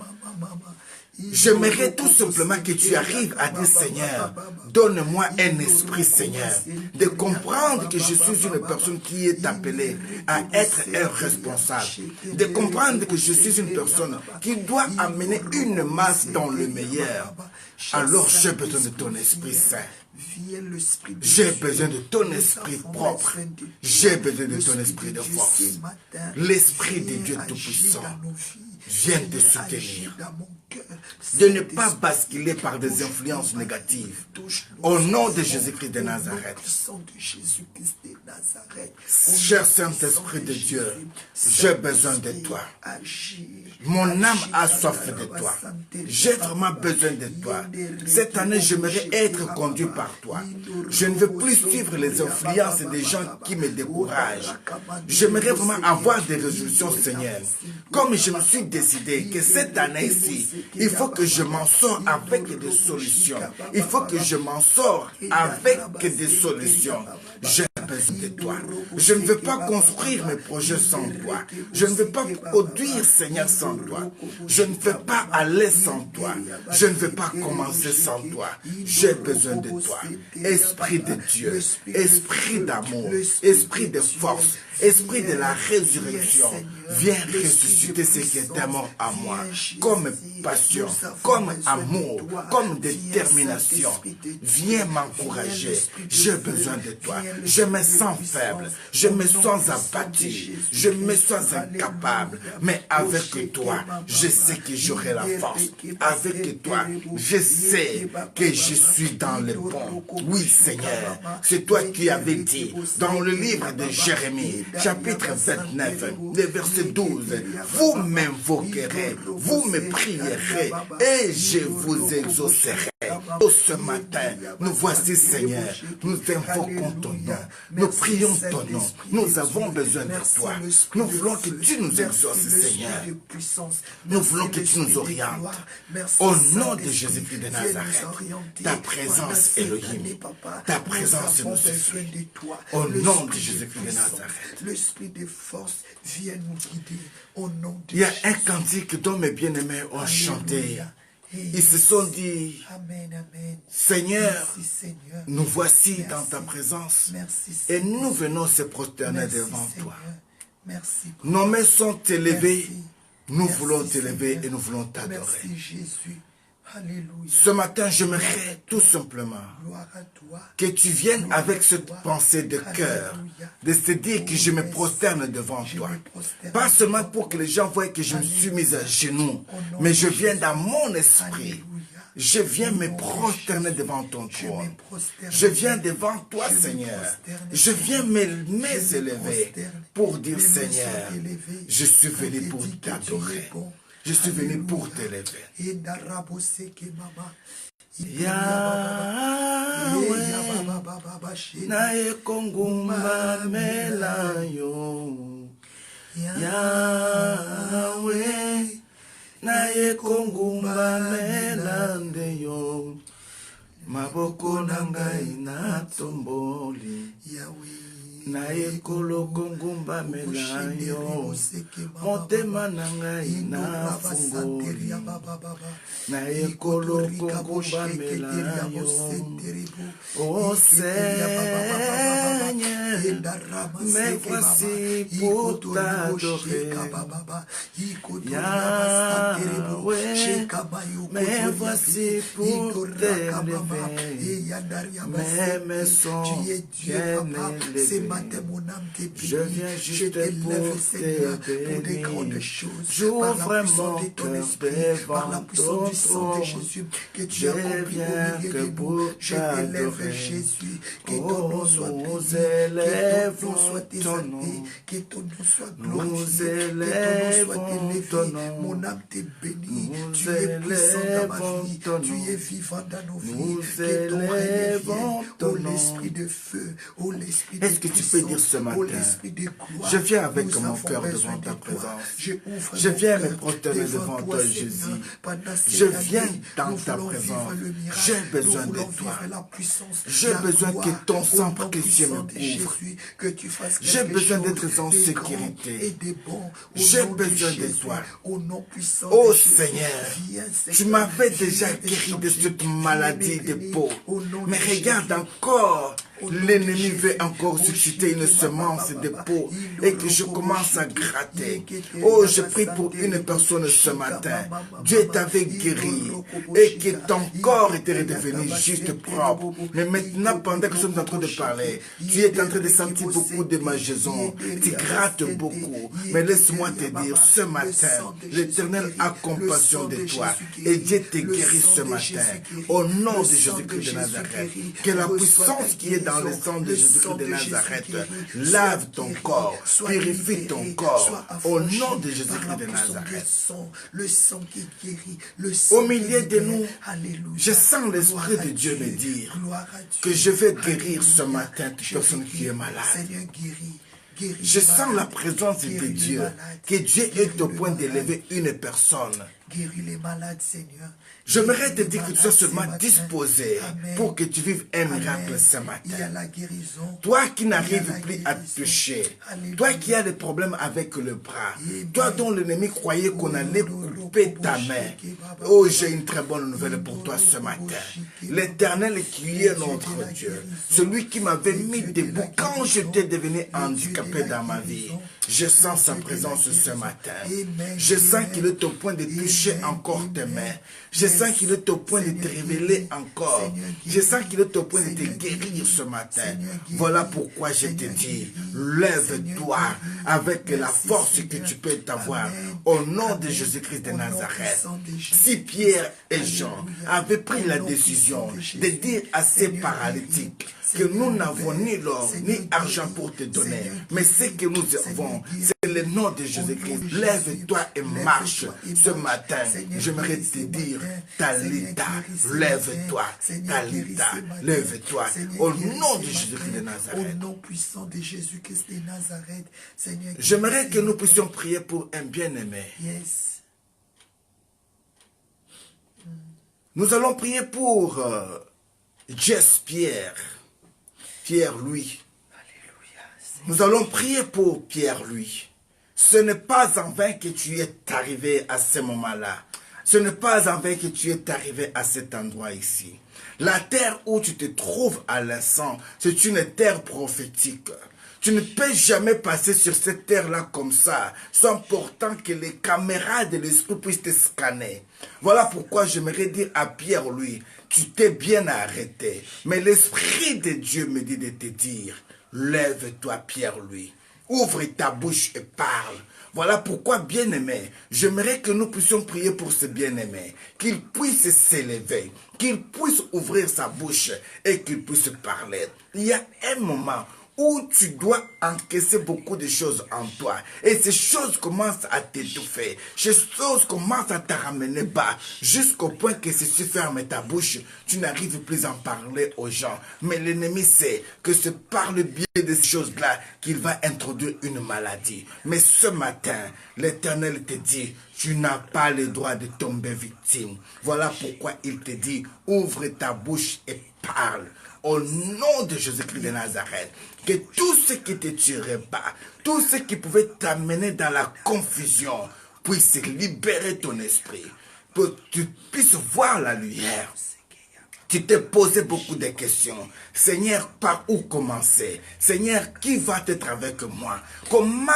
J'aimerais tout simplement que tu arrives à dire, Seigneur, donne-moi un esprit, Seigneur, de comprendre que je suis une personne qui est appelée à être un responsable, de comprendre que je suis une personne qui doit amener une masse dans le meilleur. Alors j'ai besoin de ton Esprit Saint. J'ai besoin de ton esprit propre. J'ai besoin de ton esprit de force. L'esprit de Dieu Tout-Puissant. viens te soutenir. De ne pas basculer par des influences négatives. Au nom de Jésus-Christ de Nazareth. Cher Saint-Esprit de Dieu, j'ai besoin de toi. Mon âme a soif de toi. J'ai vraiment besoin de toi. Cette année, j'aimerais être conduit par toi. Je ne veux plus suivre les influences des gens qui me découragent. J'aimerais vraiment avoir des résolutions, Seigneur. Comme je me suis décidé que cette année-ci, il faut que je m'en sors avec des solutions. Il faut que je m'en sors avec des solutions. J'ai besoin de toi. Je ne veux pas construire mes projets sans toi. Je ne veux pas produire, Seigneur, sans toi. Je ne veux pas aller sans toi. Je ne veux pas commencer sans toi. J'ai besoin de toi. Esprit de Dieu, esprit d'amour, esprit de force, esprit de la résurrection, viens ressusciter ce qui est mort à moi, comme passion, comme amour, comme détermination. Viens m'encourager. J'ai besoin de toi. Je me sens faible, je me sens abattu, je me sens incapable. Mais avec toi, je sais que j'aurai la force. Avec toi, je sais que je suis dans le bon. Oui, Seigneur, c'est toi qui avais dit dans le livre de Jérémie, chapitre 29, le verset 12, vous m'invoquerez, vous me prierez et je vous exaucerai. Oh, ce matin, nous voici, Seigneur, nous invoquons ton nom, nous prions ton nom, nous avons besoin de toi. Nous voulons que tu nous exauces, Seigneur. Nous voulons que tu nous orientes. Au nom de Jésus-Christ de Nazareth, ta présence, Elohim, ta présence nous suffit. Au nom de Jésus-Christ de Nazareth. L'esprit de force vient nous guider. Au nom de Il y a un cantique dont mes bien-aimés ont chanté. Ils se sont dit, Seigneur, nous voici dans ta présence et nous venons se prosterner devant toi. Nos mains sont élevées, nous voulons t'élever et nous voulons t'adorer. Ce matin, j'aimerais tout simplement que tu viennes avec cette pensée de cœur, de se dire que je me prosterne devant toi. Pas seulement pour que les gens voient que je me suis mis à genoux, mais je viens dans mon esprit. Je viens me prosterner devant ton trône. Je viens devant toi, Seigneur. Je viens m'élever pour dire, Seigneur, je suis venu pour t'adorer. Je suis venu pour t'élever. Yahweh, nae kongumba melayo. Yahweh, nae kongumba melandeyo. Maboko nangai na tomboli. Nae koloko ngumba melayo, motema nangai na fungoli. Nae koloko ngumba melayo, oh Seigneur, me voici pour t'adorer. Yahweh, me voici pour t'élever. Mais mes sons viennent élever. Mon âme t'est je viens juste pour Seigneur, pour des grandes choses. J'ouvre par la puissance mon de ton cœur esprit, par la puissance du sang de trône. Jésus, que tu Je as accompli viens au milieu que de nous. pour Je t'élève, t'adorer. Jésus, que Oh, ton nom soit nous béni, que ton nom élèvons soit ton exalté, nom. que ton nom soit Nous glorifié, que ton nom élèvons soit ton élevé. nom. Mon âme t'est bénie, Nous tu es puissant dans ma élèvons vie, ton tu nom. es vivant dans nos vies, Nous que ton règne élèvons vienne, ton ô nom. l'esprit de feu, ô l'esprit de Est-ce que tu peux dire ce matin, ô l'esprit de gloire, je viens avec nous mon avons cœur besoin devant ta de toi. présence. Je viens me cœur prosterner devant toi, Seigneur, Jésus. pendant cette Je année. viens dans Nous ta voulons présence. vivre le miracle. J'ai besoin Nous de voulons toi. vivre la puissance, J'ai la besoin gloire, que ton au sang nom précieux me puissant de couvre. Jésus, que tu fasses J'ai quelque besoin chose d'être en de sécurité. grand et de bon. Au J'ai nom besoin de Jésus, toi. Au nom puissant Oh de Jésus. Seigneur, Viens, tu Seigneur, m'avais viens déjà me guéri de changer. cette Viens maladie me de bénir. peau. Au nom Mais de regarde Jésus. encore, l'ennemi veut encore susciter une semence de peau et que je commence à gratter. Oh, je prie pour une personne ce matin. Dieu t'avait guéri et que ton corps était redevenu juste propre. Mais maintenant, pendant que nous sommes en train de parler, tu es en train de sentir beaucoup de magaisons. Tu grattes beaucoup. Mais laisse-moi te dire, ce matin, l'Éternel a compassion de toi et Dieu te guérit ce matin. Au nom de Jésus-Christ de Nazareth, que la puissance qui est dans le sang de Jésus-Christ de Nazareth lave ton corps, purifie ton corps. Au nom de Jésus-Christ de Nazareth. Le sang qui guérit, le Au sang milieu de nous, Alléluia. je sens l'Esprit de Dieu me dire que je vais guérir ce matin toute personne qui est malade. Seigneur, guéris. Je sens la présence de Dieu, que Dieu est au point d'élever une personne. Guéris les malades, Seigneur. J'aimerais te dire que tu sois seulement disposé pour que tu vives un miracle ce Il y a matin. la guérison. Toi qui n'arrives plus à te toucher, toi qui as des problèmes avec le bras, toi dont l'ennemi croyait qu'on allait couper ta main. Oh, j'ai une très bonne nouvelle pour toi ce matin. L'Éternel qui est notre Dieu, celui qui m'avait mis debout quand j'étais devenu handicapé dans ma vie. Je sens sa présence ce matin. Je sens qu'il est au point de toucher encore tes mains. Je sens qu'il est au point de te révéler encore. Je sens qu'il est au point de te guérir ce matin. Voilà pourquoi je te dis, lève-toi avec la force que tu peux avoir au nom de Jésus-Christ de Nazareth. Si Pierre et Jean avaient pris la décision de dire à ces paralytiques que nous n'avons ni l'or ni argent pour te donner, mais ce que nous avons, c'est le nom de Jésus-Christ. Lève-toi et marche ce matin. J'aimerais te dire, Talita, lève-toi. Talita, lève-toi. Au nom de Jésus-Christ de Nazareth. Au nom puissant de Jésus-Christ de Nazareth, Seigneur. J'aimerais que nous puissions prier pour un bien-aimé. Yes. Nous allons prier pour Jess Pierre. Pierre-Louis. Nous allons prier pour Pierre-Louis. Ce n'est pas en vain que tu es arrivé à ce moment-là. Ce n'est pas en vain que tu es arrivé à cet endroit ici. La terre où tu te trouves à l'instant, c'est une terre prophétique. Tu ne peux jamais passer sur cette terre-là comme ça, sans pourtant que les caméras de l'esprit puissent te scanner. Voilà pourquoi j'aimerais dire à Pierre-Louis, tu t'es bien arrêté. Mais l'Esprit de Dieu me dit de te dire, lève-toi Pierre-Louis, ouvre ta bouche et parle. Voilà pourquoi, bien-aimé, j'aimerais que nous puissions prier pour ce bien-aimé, qu'il puisse s'élever, qu'il puisse ouvrir sa bouche et qu'il puisse parler. Il y a un moment où tu dois encaisser beaucoup de choses en toi. Et ces choses commencent à t'étouffer. Ces choses commencent à te ramener bas. Jusqu'au point que si tu fermes ta bouche, tu n'arrives plus à en parler aux gens. Mais l'ennemi sait que c'est par le biais de ces choses-là qu'il va introduire une maladie. Mais ce matin, l'Éternel te dit, tu n'as pas le droit de tomber victime. Voilà pourquoi il te dit, ouvre ta bouche et parle. Au nom de Jésus-Christ de Nazareth, que tout ce qui te tuerait pas, tout ce qui pouvait t'amener dans la confusion, puisse libérer ton esprit, pour que tu puisses voir la lumière. Tu t'es posé beaucoup de questions. Seigneur, par où commencer? Seigneur, qui va être avec moi? Comment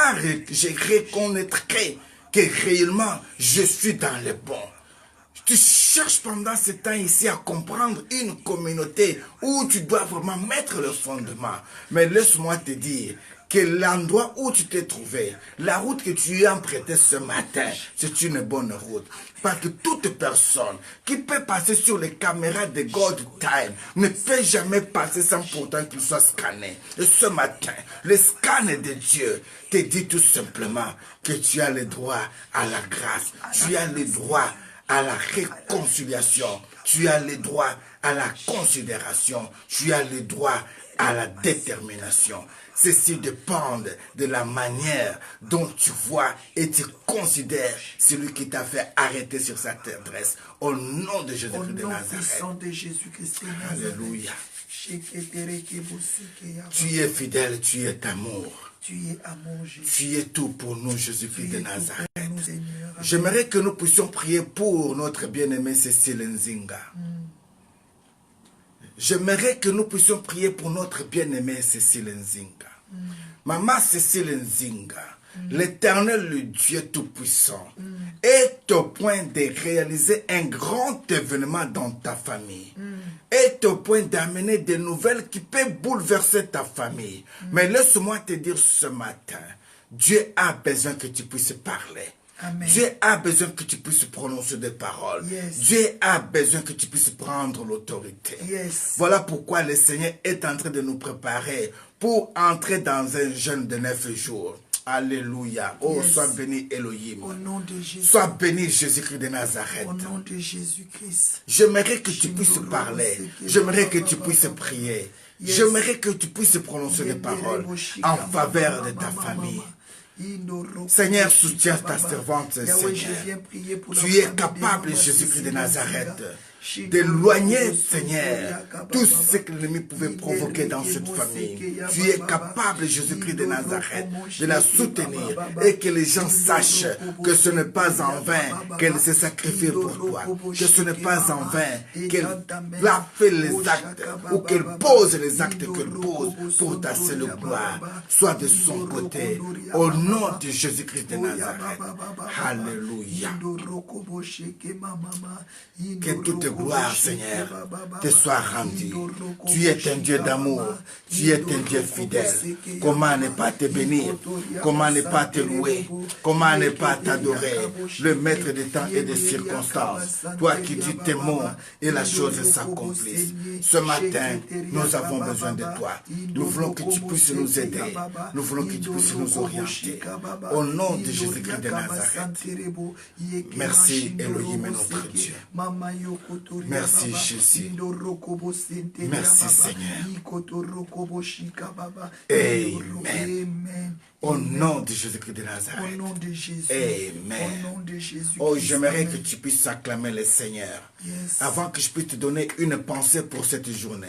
je reconnaîtrai que réellement je suis dans le bon? Tu cherches pendant ce temps ici à comprendre une communauté où tu dois vraiment mettre le fondement. Mais laisse-moi te dire que l'endroit où tu t'es trouvé, la route que tu as empruntée ce matin, c'est une bonne route. Parce que toute personne qui peut passer sur les caméras de God Time ne peut jamais passer sans pourtant qu'il soit scanné. Et ce matin, le scan de Dieu te dit tout simplement que tu as le droit à la grâce. Tu as le droit à la réconciliation, tu as le droit à la considération, tu as le droit à la détermination. Ceci dépend de la manière dont tu vois et tu considères celui qui t'a fait arrêter sur cette adresse. Au nom de Jésus-Christ de Nazareth. Alléluia. Tu es fidèle, tu es amour. Tu es amour, Jésus. Tu es tout pour nous, Jésus-Christ de Nazareth. J'aimerais que nous puissions prier pour notre bien-aimé Cécile Nzinga. J'aimerais que nous puissions prier pour notre bien-aimée Cécile Nzinga. Maman Cécile Nzinga, l'Éternel, le Dieu Tout-Puissant, est au point de réaliser un grand événement dans ta famille. Est au point d'amener des nouvelles qui peuvent bouleverser ta famille. Mais laisse-moi te dire ce matin, Dieu a besoin que tu puisses parler. Amen. Dieu a besoin que tu puisses prononcer des paroles. Yes. Dieu a besoin que tu puisses prendre l'autorité. Yes. Voilà pourquoi le Seigneur est en train de nous préparer pour entrer dans un jeûne de 9 jours. Alléluia. Oh, Yes. sois béni Elohim. Au nom de Jésus. Sois béni Jésus-Christ de Nazareth. Au nom de Jésus-Christ. J'aimerais que tu puisses parler. J'aimerais que tu puisses prier. Yes. J'aimerais que tu puisses prononcer des paroles en faveur de ta famille. Seigneur, soutiens ta servante, Seigneur. Tu es capable, Jésus-Christ de Nazareth, d'éloigner, Seigneur, tout ce que l'ennemi pouvait provoquer dans cette famille. Tu es capable, Jésus-Christ de Nazareth, de la soutenir et que les gens sachent que ce n'est pas en vain qu'elle s'est sacrifiée pour toi, que ce n'est pas en vain qu'elle a fait les actes ou qu'elle pose les actes qu'elle pose pour ta seule gloire. Sois de son côté, au nom de Jésus-Christ de Nazareth. Alléluia. Que toute gloire, Seigneur, te soit rendue. Tu es un Dieu d'amour. Tu es un Dieu fidèle. Comment ne pas te bénir? Comment ne pas te louer? Comment ne pas t'adorer? Le maître des temps et des circonstances. Toi qui dis tes mots et la chose s'accomplisse. Ce matin, nous avons besoin de toi. Nous voulons que tu puisses nous aider. Nous voulons que tu puisses nous orienter. Au nom de Jésus-Christ de Nazareth. Merci Elohim, notre Dieu. Merci Jésus. Merci Seigneur. Amen. Au nom de Jésus-Christ de Nazareth. Au nom de Jésus. Amen. Au nom de Jésus. Oh, j'aimerais que tu puisses acclamer le Seigneur. Yes. Avant que je puisse te donner une pensée pour cette journée,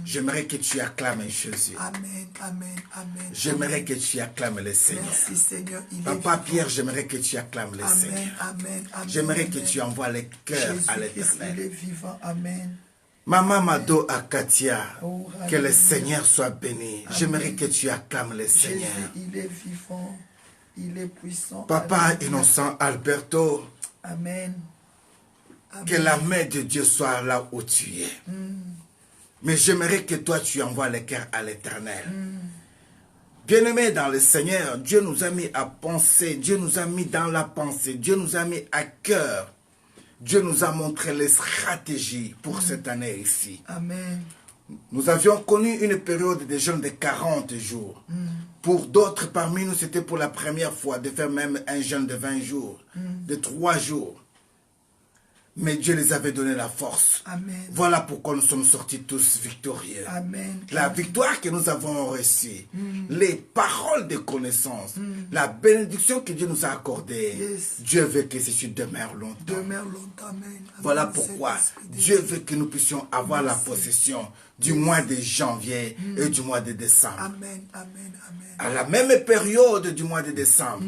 j'aimerais que tu acclames Jésus. Amen, amen, amen. J'aimerais que tu acclames le Seigneur. Merci Seigneur. Papa Pierre, j'aimerais que tu acclames le Amen, Seigneur. amen, amen. J'aimerais que tu envoies les cœurs à Jésus-Christ, il est l'Éternel. vivant. Amen. Maman Mado Akatia, Oh, que le alléluia. Seigneur soit béni. J'aimerais que tu acclames le Jésus, Seigneur. il est vivant. Il est puissant. Papa Alléluia. innocent Alberto, Amen. Amen. que la main de Dieu soit là où tu es. Mais j'aimerais que toi, tu envoies les cœurs à l'Éternel. Bien-aimés dans le Seigneur, Dieu nous a mis à penser, Dieu nous a mis dans la pensée, Dieu nous a mis à cœur. Dieu nous a montré les stratégies pour cette année ici. Amen. Nous avions connu une période de jeûne de 40 jours. Pour d'autres parmi nous, c'était pour la première fois de faire même un jeûne de 20 jours, de 3 jours. Mais Dieu les avait donné la force. Amen. Voilà pourquoi nous sommes sortis tous victorieux. Amen. La victoire que nous avons reçue, les paroles de connaissance, la bénédiction que Dieu nous a accordée, Yes. Dieu veut que ceci demeure longtemps. Demeure longtemps. Amen. Voilà Amen. pourquoi Saint-Esprit de Dieu veut que nous puissions avoir la Merci. possession du mois de janvier et du mois de décembre. Amen. Amen. Amen. À la même période du mois de décembre,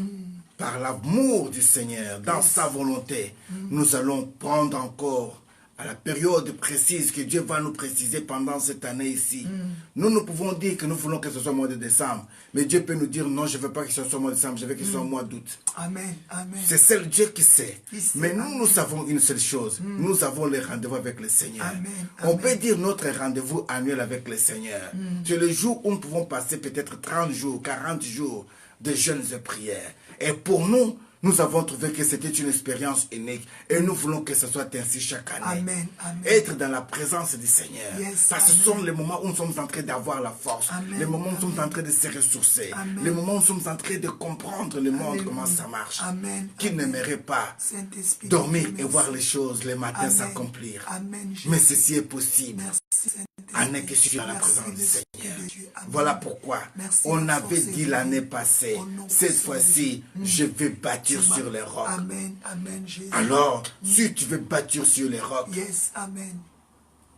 par l'amour du Seigneur, dans sa volonté, nous allons prendre encore à la période précise que Dieu va nous préciser pendant cette année ici. Nous pouvons dire que nous voulons que ce soit au mois de décembre, mais Dieu peut nous dire non, je ne veux pas que ce soit au mois de décembre, je veux que ce soit au mois d'août. Amen. Amen. C'est seul Dieu qui sait. Il sait. Mais nous savons une seule chose. Nous avons les rendez-vous avec le Seigneur. Amen. On Amen. peut dire notre rendez-vous annuel avec le Seigneur. C'est le jour où nous pouvons passer peut-être 30 jours, 40 jours de jeûnes et prières. Et pour nous, nous avons trouvé que c'était une expérience unique. Et nous voulons que ce soit ainsi chaque année. Amen. Amen. Être dans la présence du Seigneur. Yes, Parce que ce sont les moments où nous sommes en train d'avoir la force. Amen. Les moments où nous sommes en train de se ressourcer. Amen. Les moments où nous sommes en train de comprendre le monde, Alléluia. comment ça marche. Amen. Qui Amen. n'aimerait pas Saint-Esprit de dormir Dieu, et merci. voir les choses les matins Amen. s'accomplir. Amen. Jésus. Mais ceci est possible. Merci, Saint-Esprit. En est que je suis dans la Merci, présence du l'Esprit Seigneur. de Dieu. Amen. Voilà pourquoi Merci, on la avait force dit est l'année venue. passée, Au nom cette puissant fois-ci, de Dieu. je vais bâtir sur les rocs. Amen. Amen. Jésus. Alors, si tu veux bâtir sur les rocs, Yes. Amen.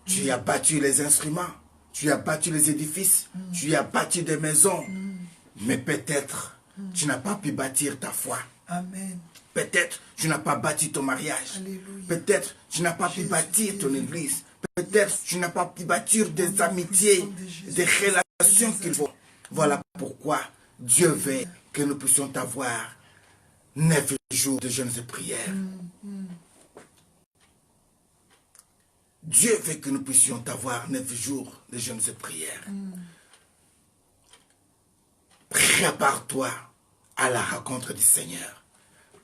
tu as bâti les instruments, tu as bâti les édifices, tu as bâti des maisons, mais peut-être tu n'as pas pu bâtir ta foi. Amen. Peut-être tu n'as pas bâti ton mariage. Alléluia. Peut-être tu n'as pas pu Jésus bâtir ton est église. peut-être tu n'as pas pu bâtir des amitiés, des relations qu'il faut. Voilà pourquoi Dieu veut que nous puissions avoir 9 jours de jeûnes et prières. Dieu veut que nous puissions avoir 9 jours de jeûnes et prières. Prépare-toi à la rencontre du Seigneur.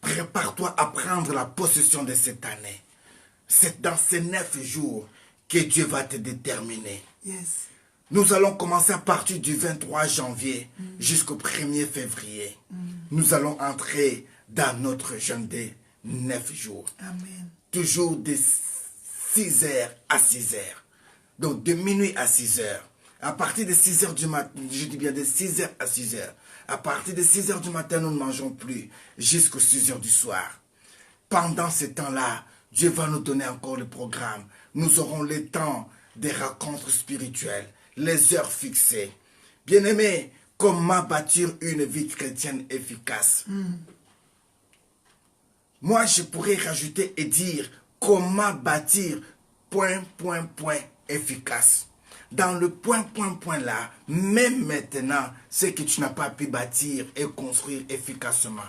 Prépare-toi à prendre la possession de cette année. C'est dans ces 9 jours que Dieu va te déterminer. Yes. Nous allons commencer à partir du 23 janvier jusqu'au 1er février. Nous allons entrer dans notre jeûne de 9 jours. Amen. Toujours de 6h à 6h. Donc de minuit à 6h. À partir de 6h du matin, je dis bien de 6h à 6h. À partir de 6h du matin, nous ne mangeons plus jusqu'aux 6h du soir. Pendant ce temps-là, Dieu va nous donner encore le programme. Nous aurons le temps des rencontres spirituelles, les heures fixées. Bien-aimés, comment bâtir une vie chrétienne efficace? Moi, je pourrais rajouter et dire comment bâtir ... efficace. Dans le ... là, même maintenant, ce que tu n'as pas pu bâtir et construire efficacement.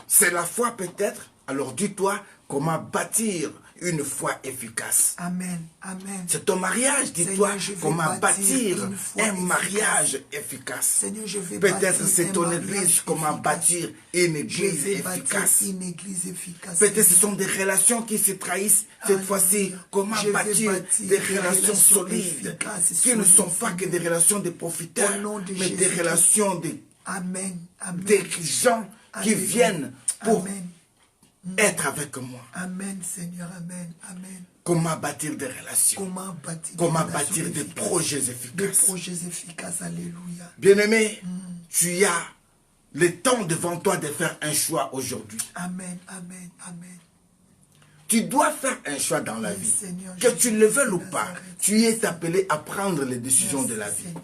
C'est la foi peut-être. Alors dis-toi comment bâtir une foi efficace. Amen. Amen. C'est ton mariage, dis-toi Seigneur, je vais comment bâtir une foi un efficace. mariage efficace. Seigneur, je vais Peut-être bâtir c'est un ton mariage église, comment efficace. bâtir une Je église vais efficace. bâtir une église efficace. Peut-être ce sont des relations qui se trahissent cette Alléluia. fois-ci. Comment Je vais bâtir bâtir des des relations relations solides efficaces, qui ne sont pas solides, que des relations de profiteurs, Au nom de mais des Jésus-Christ. relations de Amen. Amen. des gens qui Alléluia. viennent pour Amen. être avec moi. Amen, Seigneur. Amen. Amen. Comment bâtir des relations. Comment bâtir, Comment des relations bâtir des efficaces. projets Des efficaces. projets efficaces. Alléluia. Bien-aimé, tu as le temps devant toi de faire un choix aujourd'hui. Amen. Amen. Amen. Tu dois faire un choix dans la Oui, vie. Seigneur, Que Jésus tu le veuilles de ou pas, Nazareth. tu es appelé à prendre les décisions de la Merci, vie. Seigneur.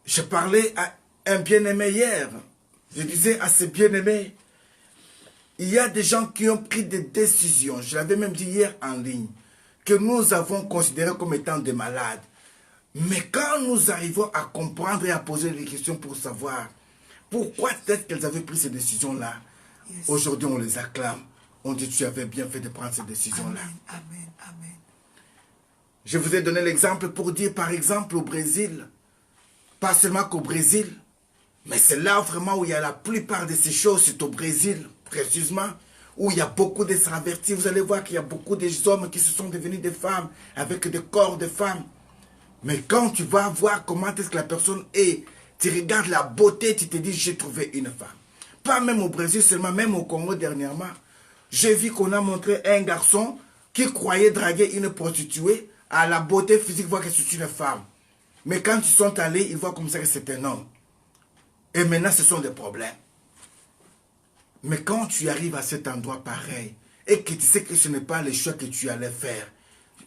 Je parlais à un bien-aimé hier. Je disais à ce bien-aimé, il y a des gens qui ont pris des décisions, je l'avais même dit hier en ligne, que nous avons considéré comme étant des malades. Mais quand nous arrivons à comprendre et à poser des questions pour savoir pourquoi est-ce qu'elles avaient pris ces décisions-là, Yes. aujourd'hui on les acclame. On dit tu avais bien fait de prendre ces décisions-là. Amen. Amen. Amen. Je vous ai donné l'exemple pour dire par exemple au Brésil, pas seulement qu'au Brésil, mais c'est là vraiment où il y a la plupart de ces choses, c'est au Brésil précisément, où il y a beaucoup d'extravertis. Vous allez voir qu'il y a beaucoup d'hommes qui se sont devenus des femmes, avec des corps de femmes. Mais quand tu vas voir comment est-ce que la personne est, tu regardes la beauté, tu te dis j'ai trouvé une femme. Pas même au Brésil seulement, même au Congo dernièrement. J'ai vu qu'on a montré un garçon qui croyait draguer une prostituée à la beauté physique, voit que c'est une femme. Mais quand ils sont allés, ils voient comme ça que c'est un homme. Et maintenant, ce sont des problèmes. Mais quand tu arrives à cet endroit pareil, et que tu sais que ce n'est pas le choix que tu allais faire,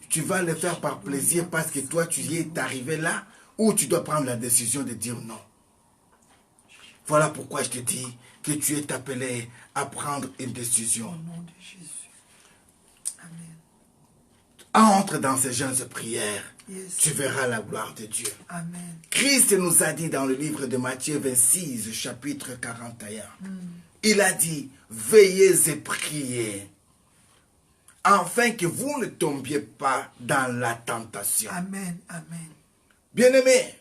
tu vas le faire par plaisir parce que toi, tu y es arrivé là, ou tu dois prendre la décision de dire non. Voilà pourquoi je te dis que tu es appelé à prendre une décision. Au nom de Jésus. Amen. Entre dans ces jeûnes et prières, Yes. tu verras la gloire de Dieu. Amen. Christ nous a dit dans le livre de Matthieu 26, chapitre 41, il a dit, veillez et priez, afin que vous ne tombiez pas dans la tentation. Amen. Amen. Bien-aimé,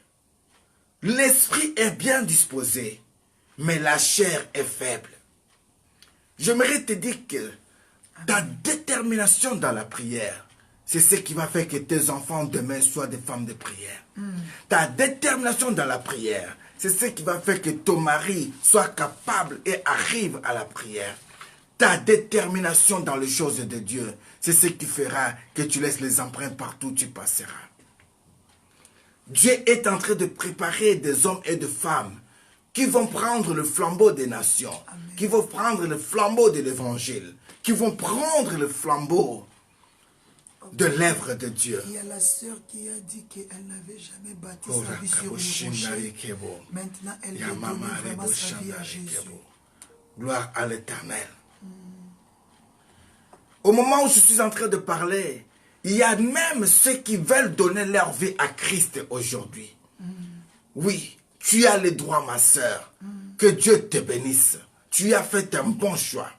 l'esprit est bien disposé, mais la chair est faible. J'aimerais te dire que ta détermination dans la prière, c'est ce qui va faire que tes enfants demain soient des femmes de prière. Ta détermination dans la prière, c'est ce qui va faire que ton mari soit capable et arrive à la prière. Ta détermination dans les choses de Dieu, c'est ce qui fera que tu laisses les empreintes partout où tu passeras. Dieu est en train de préparer des hommes et des femmes qui vont prendre le flambeau des nations, Amen. qui vont prendre le flambeau de l'évangile, qui vont prendre le flambeau de l'œuvre de Dieu. Il y a la sœur qui a dit qu'elle n'avait jamais bâti sa vie sur le rocher. Maintenant, elle veut donner vraiment sa vie à Jésus. Gloire à l'Éternel. Au moment où je suis en train de parler, Il y a même ceux qui veulent donner leur vie à Christ aujourd'hui. Oui, tu as le droit, ma sœur. Que Dieu te bénisse. Tu as fait un bon choix.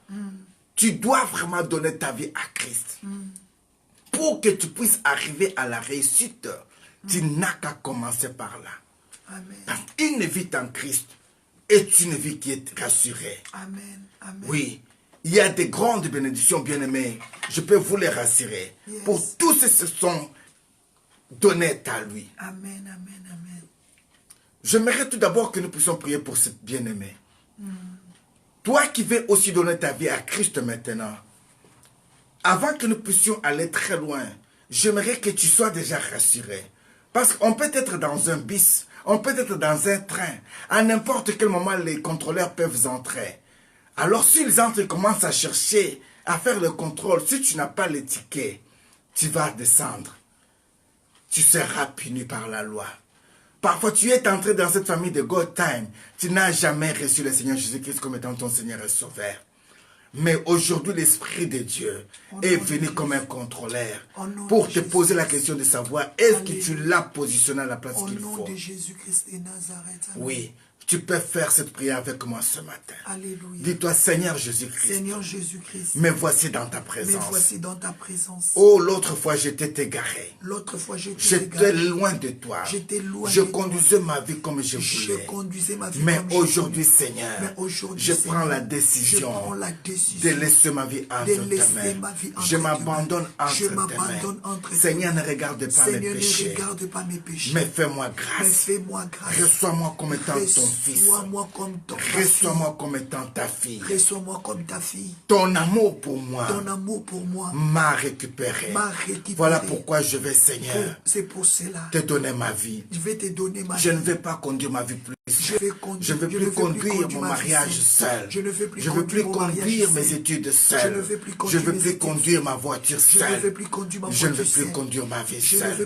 Tu dois vraiment donner ta vie à Christ. Pour que tu puisses arriver à la réussite, tu n'as qu'à commencer par là. Amen. Une vie en Christ est une vie qui est rassurée. Amen. Amen. Oui, il y a des grandes bénédictions, bien-aimés. Je peux vous les rassurer. Yes. Pour tous ceux qui se sont donnés à lui. Amen. Amen. Amen. J'aimerais tout d'abord que nous puissions prier pour cette bien-aimée. Toi qui veux aussi donner ta vie à Christ maintenant, avant que nous puissions aller très loin, j'aimerais que tu sois déjà rassuré. Parce qu'on peut être dans un bus, on peut être dans un train. À n'importe quel moment, les contrôleurs peuvent entrer. Alors s'ils entrent, ils commencent à chercher, à faire le contrôle. Si tu n'as pas les tickets, tu vas descendre. Tu seras puni par la loi. Parfois, tu es entré dans cette famille de God Time. Tu n'as jamais reçu le Seigneur Jésus-Christ comme étant ton Seigneur et Sauveur. Mais aujourd'hui, l'Esprit de Dieu est venu comme un contrôleur pour te poser la question de savoir est-ce que tu l'as positionné à la place qu'il faut. Au nom de Jésus-Christ de Nazareth. Oui, tu peux faire cette prière avec moi ce matin. Alléluia. Dis-toi, Seigneur Jésus-Christ. Seigneur Jésus-Christ. Me voici dans ta présence. Me voici dans ta présence. Oh, l'autre fois, j'étais égaré. L'autre fois, j'étais loin de toi. J'étais loin je de conduisais ma vie comme je voulais. Je conduisais ma vie mais comme aujourd'hui, Seigneur, je prends la décision de laisser ma vie entre tes mains. Je m'abandonne entre tes mains. Seigneur, ne regarde pas mes péchés. Mais fais-moi grâce. Reçois-moi comme étant ton fils. Reçois-moi comme étant ta fille. Reçois-moi comme ta fille. Ton amour pour moi. Ton amour pour moi m'a récupéré. Voilà pourquoi je vais, Seigneur, c'est pour cela. te donner ma vie. Je vais te donner ma vie. Je ne vais pas conduire ma vie plus. Je ne veux plus conduire mon mariage seul. Je ne veux plus conduire mes études seul. Je ne veux plus conduire ma voiture seule. Je ne veux plus conduire ma vie seule.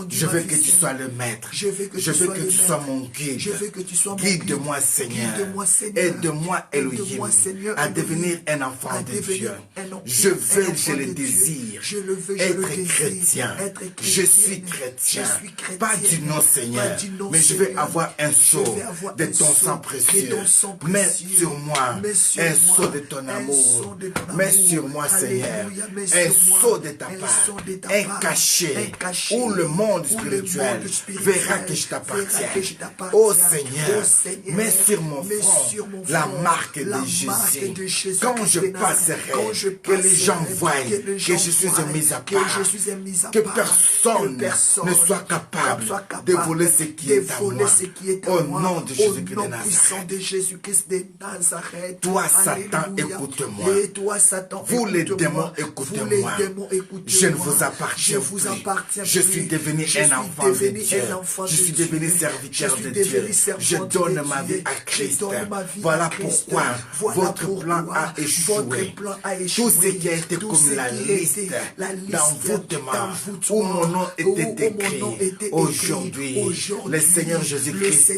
Je veux que tu sois le maître. Je veux que tu sois mon guide. Guide-moi, Seigneur. Aide-moi, Elohim, à devenir un enfant de Dieu. J'ai le désir être chrétien. Je suis chrétien. Pas du nom, Seigneur, mais je vais avoir un sceau de ton sang précieux. Mets sur moi un sceau de ton amour. Mets sur moi, Seigneur, un sceau de ta part, un cachet où le monde spirituel verra que je t'appartiens. Oh Seigneur, mets sur mon front la marque de Jésus. Quand je passerai, que les gens voient que je suis mis à part, que personne ne soit capable de voler ce qui est à moi. Au nom de Jésus-Christ de Nazareth. Toi, Satan, écoute-moi. Vous, les démons, écoutez-moi. Je ne vous appartiens plus. Je suis devenu un enfant de Dieu. Je suis devenu serviteur de Dieu. Je donne ma vie à Christ. Voilà pourquoi votre plan a échoué. Tout ce qui a été comme la liste d'envoûtement où mon nom était écrit. Aujourd'hui, le Seigneur Jésus-Christ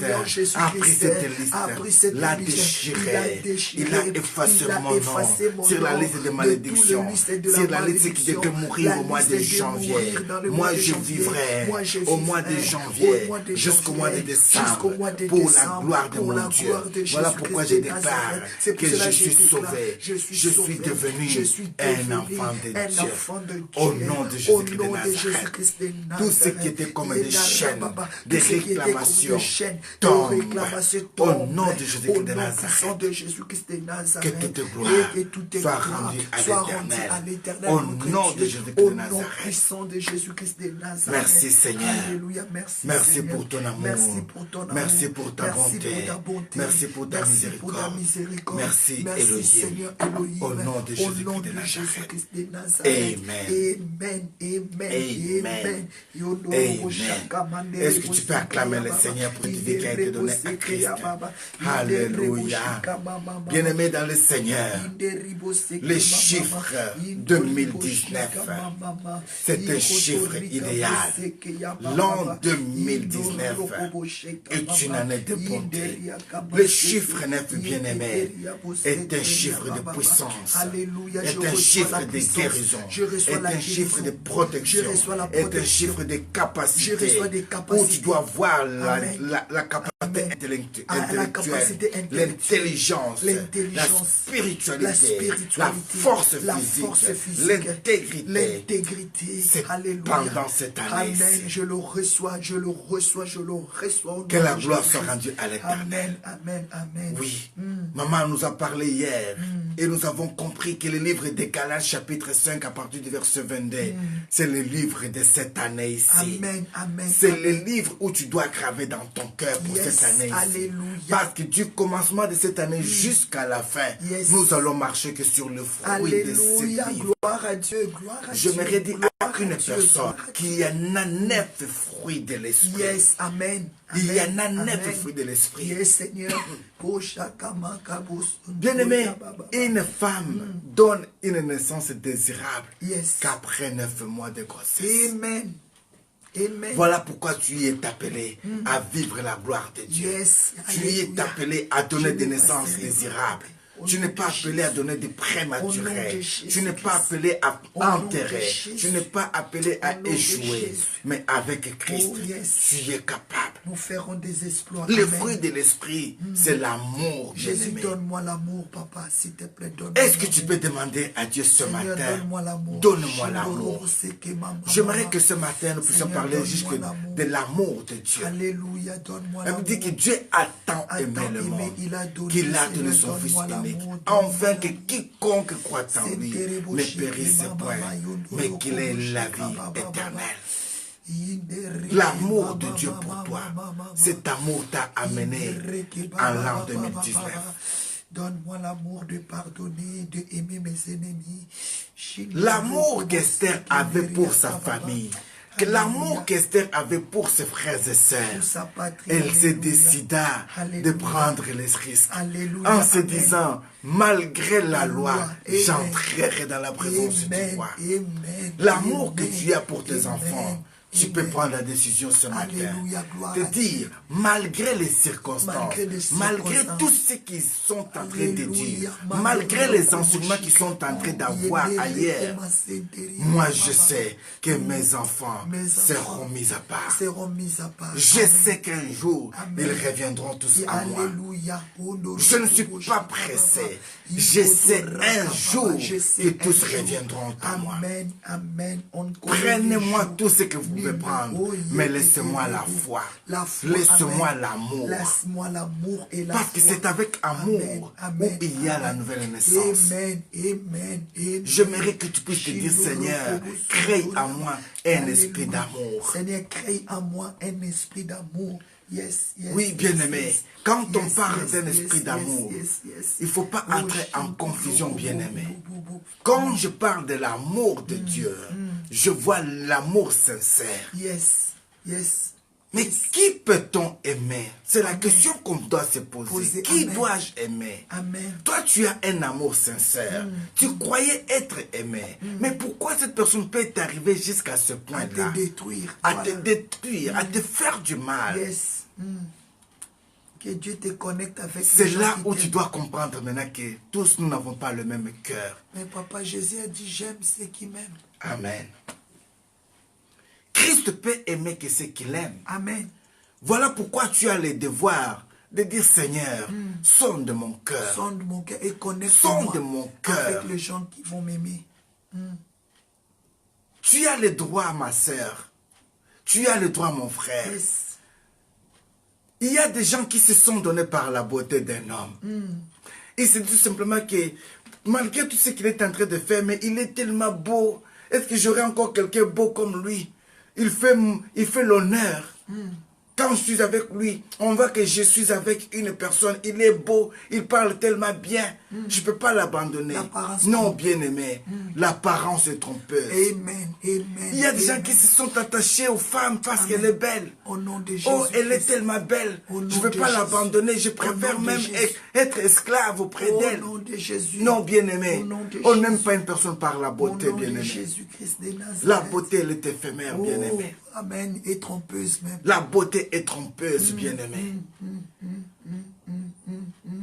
a pris cette liste, l'a déchiré. Il a effacé mon nom sur la liste de malédiction, sur la liste qui devait mourir au mois de janvier. Moi, je vivrai au mois de janvier jusqu'au mois de décembre pour la gloire de mon Dieu. Voilà pourquoi je déclare que je suis sauvé. Je suis devenu un enfant de Dieu. Au nom de Jésus-Christ de Nazareth. Tout ce qui était comme des chaînes, des réclamations, tombe. Au nom de Jésus-Christ de Nazareth. Que toute gloire soit rendue à l'éternel. Au nom de Jésus-Christ de Nazareth. Merci Seigneur. Merci pour ton amour. Merci pour ta bonté. Merci pour ta miséricorde. Merci Elohim. Au nom de Jésus-Christ de Nazareth. Amen. Amen. Est-ce que tu peux acclamer le Seigneur pour te dire qu'il a été donné à Christ. Alléluia. Bien-aimés dans le Seigneur, les chiffres 2019, c'est un chiffre idéal. L'an 2019 est une année de bonté. Le chiffre 9, bien-aimé, est un chiffre de puissance, est un chiffre de guérison, est un chiffre de protection, est un chiffre de capacité où tu dois voir la capacité intellectuelle, l'intelligence, la spiritualité, la force physique, l'intégrité. C'est pendant cette année. Amen. Je le reçois, je le reçois, je le reçois. Que la gloire soit rendue à l'Éternel. Amen, amen. Oui. Maman nous a parlé hier et nous avons compris que le livre de Galates chapitre 5 à partir du verset 22, c'est le livre de cette année ici. Amen, amen. C'est le livre où tu dois graver dans ton cœur pour cette année ici. Alléluia. Parce que du commencement de cette année jusqu'à la fin, nous allons marcher que sur le fruit de ce livre. Gloire à Dieu, gloire à Je Dieu. me redis à une personne qu'il y en a 9 fruits de l'esprit. Yes, amen. Il y en a 9 fruits de l'esprit. Yes, Seigneur. Bien-aimé, une femme donne une naissance désirable qu'après 9 mois de grossesse. Amen. Amen. Voilà pourquoi tu y es appelé à vivre la gloire de Dieu. Tu y es appelé à donner des naissances désirables. Tu n'es pas appelé à donner des prématurés. Tu n'es pas appelé à enterrer. Tu n'es pas appelé à échouer. Mais avec Christ, tu es capable. Nous ferons des exploits. Le fruit de l'esprit, c'est l'amour. Jésus, donne-moi l'amour, papa, s'il te plaît. Donne-moi. Est-ce que tu peux demander à Dieu ce matin? Donne-moi l'amour. Donne-moi l'amour. J'aimerais que ce matin, nous puissions parler juste de l'amour de Dieu. Alléluia, donne-moi l'amour. Elle me dit que Dieu a tant aimé le monde qu'il a donné son Fils unique. Enfin que quiconque croit en lui ne périsse point, mais qu'il ait la vie éternelle. L'amour de Dieu pour toi, cet amour t'a amené en l'an 2019. Donne-moi l'amour de pardonner, de aimer mes ennemis. L'amour qu'Esther avait pour sa famille, que l'amour qu'Esther avait pour ses frères et sœurs, elle se décida de prendre les risques en se disant, malgré la loi, j'entrerai dans la présence du roi. L'amour que tu as pour tes enfants, tu peux prendre la décision ce matin de dire, malgré les circonstances, malgré tout ce qu'ils sont en train de dire, malgré les enseignements qu'ils sont en train d'avoir ailleurs, moi je sais que mes enfants seront mis à part. Je sais qu'un jour, ils reviendront tous à moi. Je ne suis pas pressé. Je sais un jour que tous reviendront à moi. Prenez-moi tout ce que vous pouvez prendre, mais laissez-moi la foi. Laissez-moi l'amour. Parce que c'est avec amour où il y a la nouvelle naissance. J'aimerais que tu puisses te dire, Seigneur, crée en moi un esprit d'amour. Seigneur, crée en moi un esprit d'amour. Oui, bien-aimé, quand on parle d'un esprit d'amour, il ne faut pas entrer en confusion, bien-aimé. Quand je parle de l'amour de Dieu, je vois l'amour sincère. Mais qui peut-on aimer? C'est la question qu'on doit se poser. Qui dois-je aimer? Toi, tu as un amour sincère. Tu croyais être aimé. Mais pourquoi cette personne peut t'arriver jusqu'à ce point-là? À te détruire. À te détruire, à te faire du mal. Que Dieu te connecte avec. C'est là où tu dois comprendre maintenant que tous nous n'avons pas le même cœur. Mais papa, Jésus a dit, j'aime ceux qui m'aiment. Amen. Christ peut aimer que ceux qu'il aime. Amen. Voilà pourquoi tu as le devoir de dire, Seigneur, sonde mon cœur. Sonde mon cœur et connecte-moi sonde mon cœur avec les gens qui vont m'aimer. Tu as le droit, ma sœur. Tu as le droit, mon frère. Il y a des gens qui se sont donnés par la beauté d'un homme. Et c'est tout simplement que, malgré tout ce qu'il est en train de faire, mais il est tellement beau. Est-ce que j'aurai encore quelqu'un beau comme lui? Il fait l'honneur. Quand je suis avec lui, on voit que je suis avec une personne. Il est beau, il parle tellement bien. Je ne peux pas l'abandonner. Non, bien-aimé, l'apparence est trompeuse. Amen. Amen. Il y a des gens qui se sont attachés aux femmes parce qu'elle est belle. Au nom de Jésus. Oh, elle est tellement belle. Je ne veux pas l'abandonner. Je préfère même être esclave auprès d'elle. Au nom de Jésus. Non, bien-aimé. On n'aime pas une personne par la beauté, bien-aimé. La beauté, elle est éphémère, bien-aimé. Amen. Et trompeuse même. La beauté est trompeuse, bien-aimé.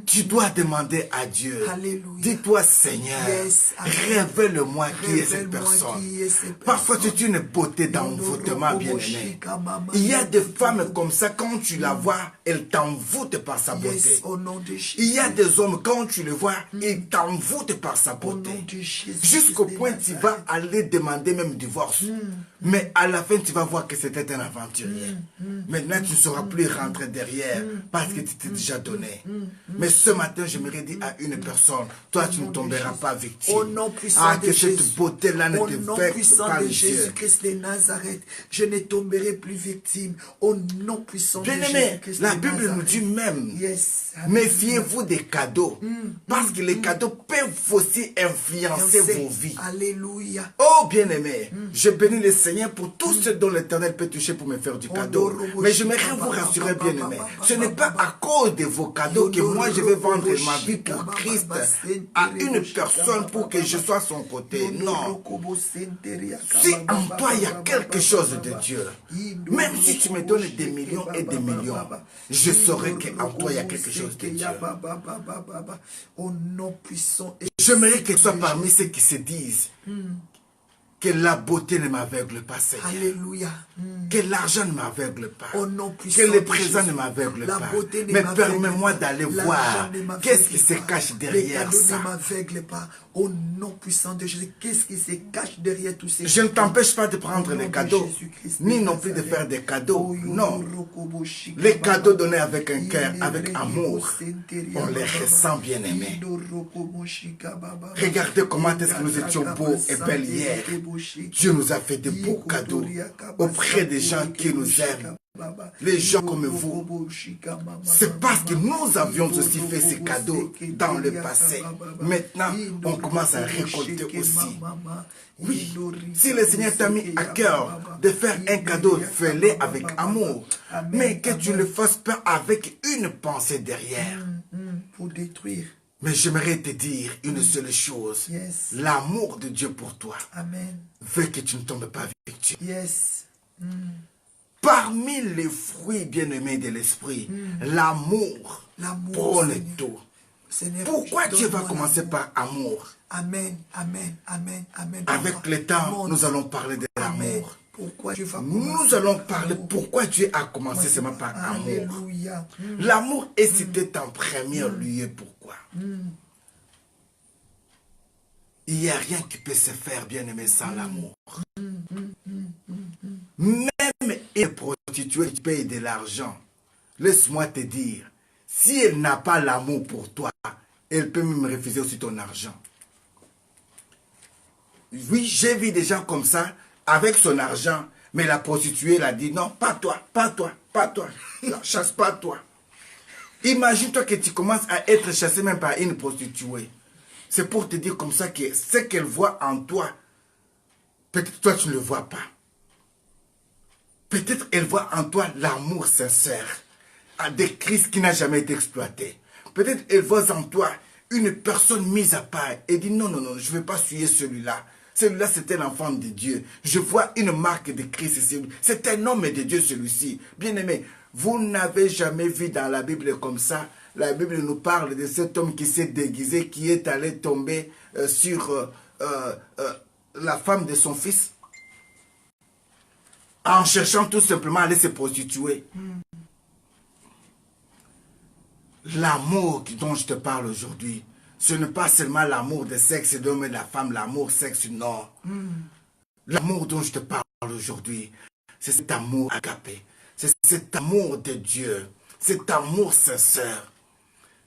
Tu dois demander à Dieu. Dis-toi, Seigneur, révèle-moi qui est cette personne. Parfois, c'est une beauté d'envoûtement, bien-aimé. Il y a des femmes comme ça, quand tu la vois, elles t'envoûtent par sa beauté. Il y a des hommes, quand tu les vois, ils t'envoûtent par sa beauté. Jusqu'au point où tu vas aller demander même divorce. Mais à la fin, tu vas voir que c'était un aventurier. Maintenant, tu ne sauras plus rentrer derrière parce que tu t'es déjà donné. Mais ce matin, j'aimerais dire à une personne, toi, tu ne tomberas pas victime. Au nom puissant de Jésus. Cette beauté-là ne te vexe pas. Au nom puissant de Jésus-Christ de Nazareth, je ne tomberai plus victime. Au nom puissant de Jésus-Christ. La Bible nous dit même, méfiez-vous des cadeaux. Parce que les cadeaux peuvent aussi influencer vos vies. Alléluia. Oh, bien-aimé, je bénis le Seigneur pour tout ce dont l'Éternel peut toucher pour me faire du cadeau. Mais j'aimerais vous rassurer, bien-aimé. Ce n'est pas à cause de vos cadeaux que moi je vais vendre ma vie pour Christ à une personne pour que je sois à son côté. Non. Si en toi il y a quelque chose de Dieu, même si tu me donnes des millions et des millions, je saurai qu'en toi il y a quelque chose de Dieu. J'aimerais que tu sois parmi ceux qui se disent que la beauté ne m'aveugle pas, Seigneur. Alléluia. Que l'argent ne m'aveugle pas. Que les présents ne m'aveuglent pas. Mais permets-moi d'aller voir qu'est-ce qui se cache derrière ça. Ne m'aveugle pas. Au nom puissant de Jésus, qu'est-ce qui se cache derrière tous ces Je ne t'empêche pas de prendre les cadeaux, ni non plus de faire des cadeaux. Non. Les cadeaux donnés avec un cœur, avec amour, on les ressent, bien-aimés. Regardez comment est-ce que nous étions beaux et belles hier. Dieu nous a fait de beaux cadeaux auprès des gens qui nous aiment. Les gens comme vous, c'est parce que nous avions aussi fait ces cadeaux dans le passé. Maintenant, on commence à récolter aussi. Oui, si le Seigneur t'a mis à cœur de faire un cadeau, fais-le avec amour. Mais que tu ne le fasses pas avec une pensée derrière. Pour détruire. Mais j'aimerais te dire une seule chose. L'amour de Dieu pour toi veut que tu ne tombes pas victime. Parmi les fruits bien-aimés de l'esprit, l'amour prône tout. Pourquoi Dieu va commencer par amour? Amen, amen, amen, amen. Avec le temps, nous allons parler de l'amour. Pourquoi Dieu va nous allons parler pourquoi Dieu a commencé seulement par amour. L'amour est cité en premier lieu. Pourquoi? Il n'y a rien qui peut se faire, bien-aimé, sans l'amour. Même une prostituée qui paye de l'argent, laisse-moi te dire, si elle n'a pas l'amour pour toi, elle peut même refuser aussi ton argent. Oui, j'ai vu des gens comme ça, avec son argent, mais la prostituée l'a dit, non, pas toi, pas toi, pas toi, non, chasse pas toi. Imagine-toi que tu commences à être chassé même par une prostituée. C'est pour te dire comme ça que ce qu'elle voit en toi, peut-être toi tu ne le vois pas. Peut-être elle voit en toi l'amour sincère à des Christ qui n'a jamais été exploité. Peut-être elle voit en toi une personne mise à part et dit non, non, non, je ne vais pas suivre celui-là. Celui-là, c'était l'enfant de Dieu. Je vois une marque de Christ ici. C'est un homme de Dieu, celui-ci. Bien-aimé, vous n'avez jamais vu dans la Bible comme ça. La Bible nous parle de cet homme qui s'est déguisé, qui est allé tomber sur la femme de son fils. En cherchant tout simplement à aller se prostituer. L'amour dont je te parle aujourd'hui, ce n'est pas seulement l'amour de sexe de l'homme et de la femme, l'amour sexe, non. L'amour dont je te parle aujourd'hui, c'est cet amour agapé. C'est cet amour de Dieu. Cet amour sincère.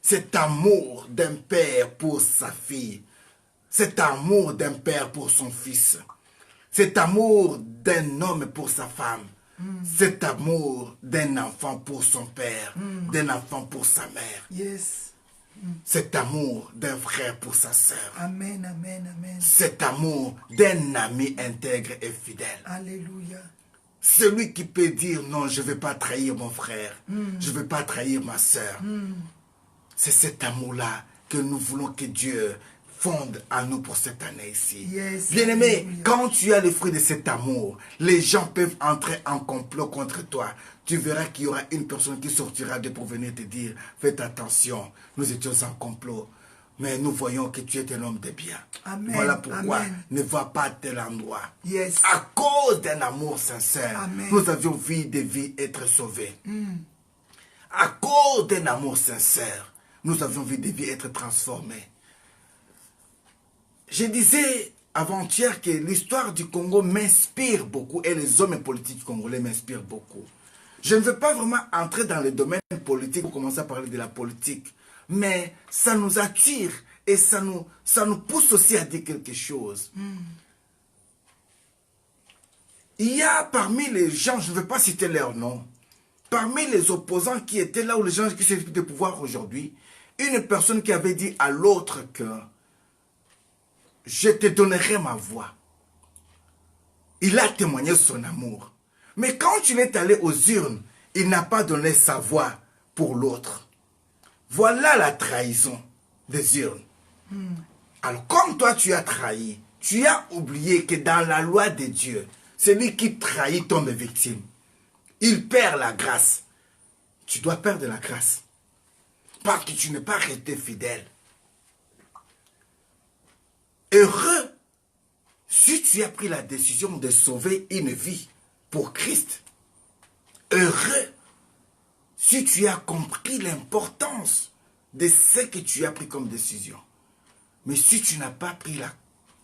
Cet amour d'un père pour sa fille. Cet amour d'un père pour son fils. Cet amour d'un homme pour sa femme. Cet amour d'un enfant pour son père, d'un enfant pour sa mère. Yes. Cet amour d'un frère pour sa sœur. Amen, amen, amen. Cet amour d'un ami intègre et fidèle. Alléluia. Celui qui peut dire non, je ne vais pas trahir mon frère, je ne vais pas trahir ma sœur. C'est cet amour-là que nous voulons que Dieu fonde en nous pour cette année ici. Yes, Bien-aimé, alléluia. quand tu as le fruit de cet amour, les gens peuvent entrer en complot contre toi. Tu verras qu'il y aura une personne qui sortira de pour venir te dire, faites attention, nous étions en complot. Mais nous voyons que tu es un homme de bien. Amen, Voilà pourquoi amen. ne va pas à tel endroit. Yes. À cause d'un amour sincère, Amen. nous avions vu des vies être sauvées. À cause d'un amour sincère, nous avions vu des vies être transformées. Je disais avant-hier que l'histoire du Congo m'inspire beaucoup et les hommes politiques congolais m'inspirent beaucoup. Je ne veux pas vraiment entrer dans le domaine politique pour commencer à parler de la politique, mais ça nous attire et ça nous pousse aussi à dire quelque chose. Il y a parmi les gens, je ne veux pas citer leur nom, parmi les opposants qui étaient là, ou les gens qui sont de pouvoir aujourd'hui, une personne qui avait dit à l'autre que je te donnerai ma voix. Il a témoigné son amour. Mais quand il est allé aux urnes, il n'a pas donné sa voix pour l'autre. Voilà la trahison des urnes. Alors comme toi tu as trahi, tu as oublié que dans la loi de Dieu, celui qui trahit tombe victime. Il perd la grâce. Tu dois perdre la grâce. Parce que tu n'es pas resté fidèle. Heureux si tu as pris la décision de sauver une vie pour Christ. Heureux si tu as compris l'importance de ce que tu as pris comme décision. Mais si tu n'as pas pris la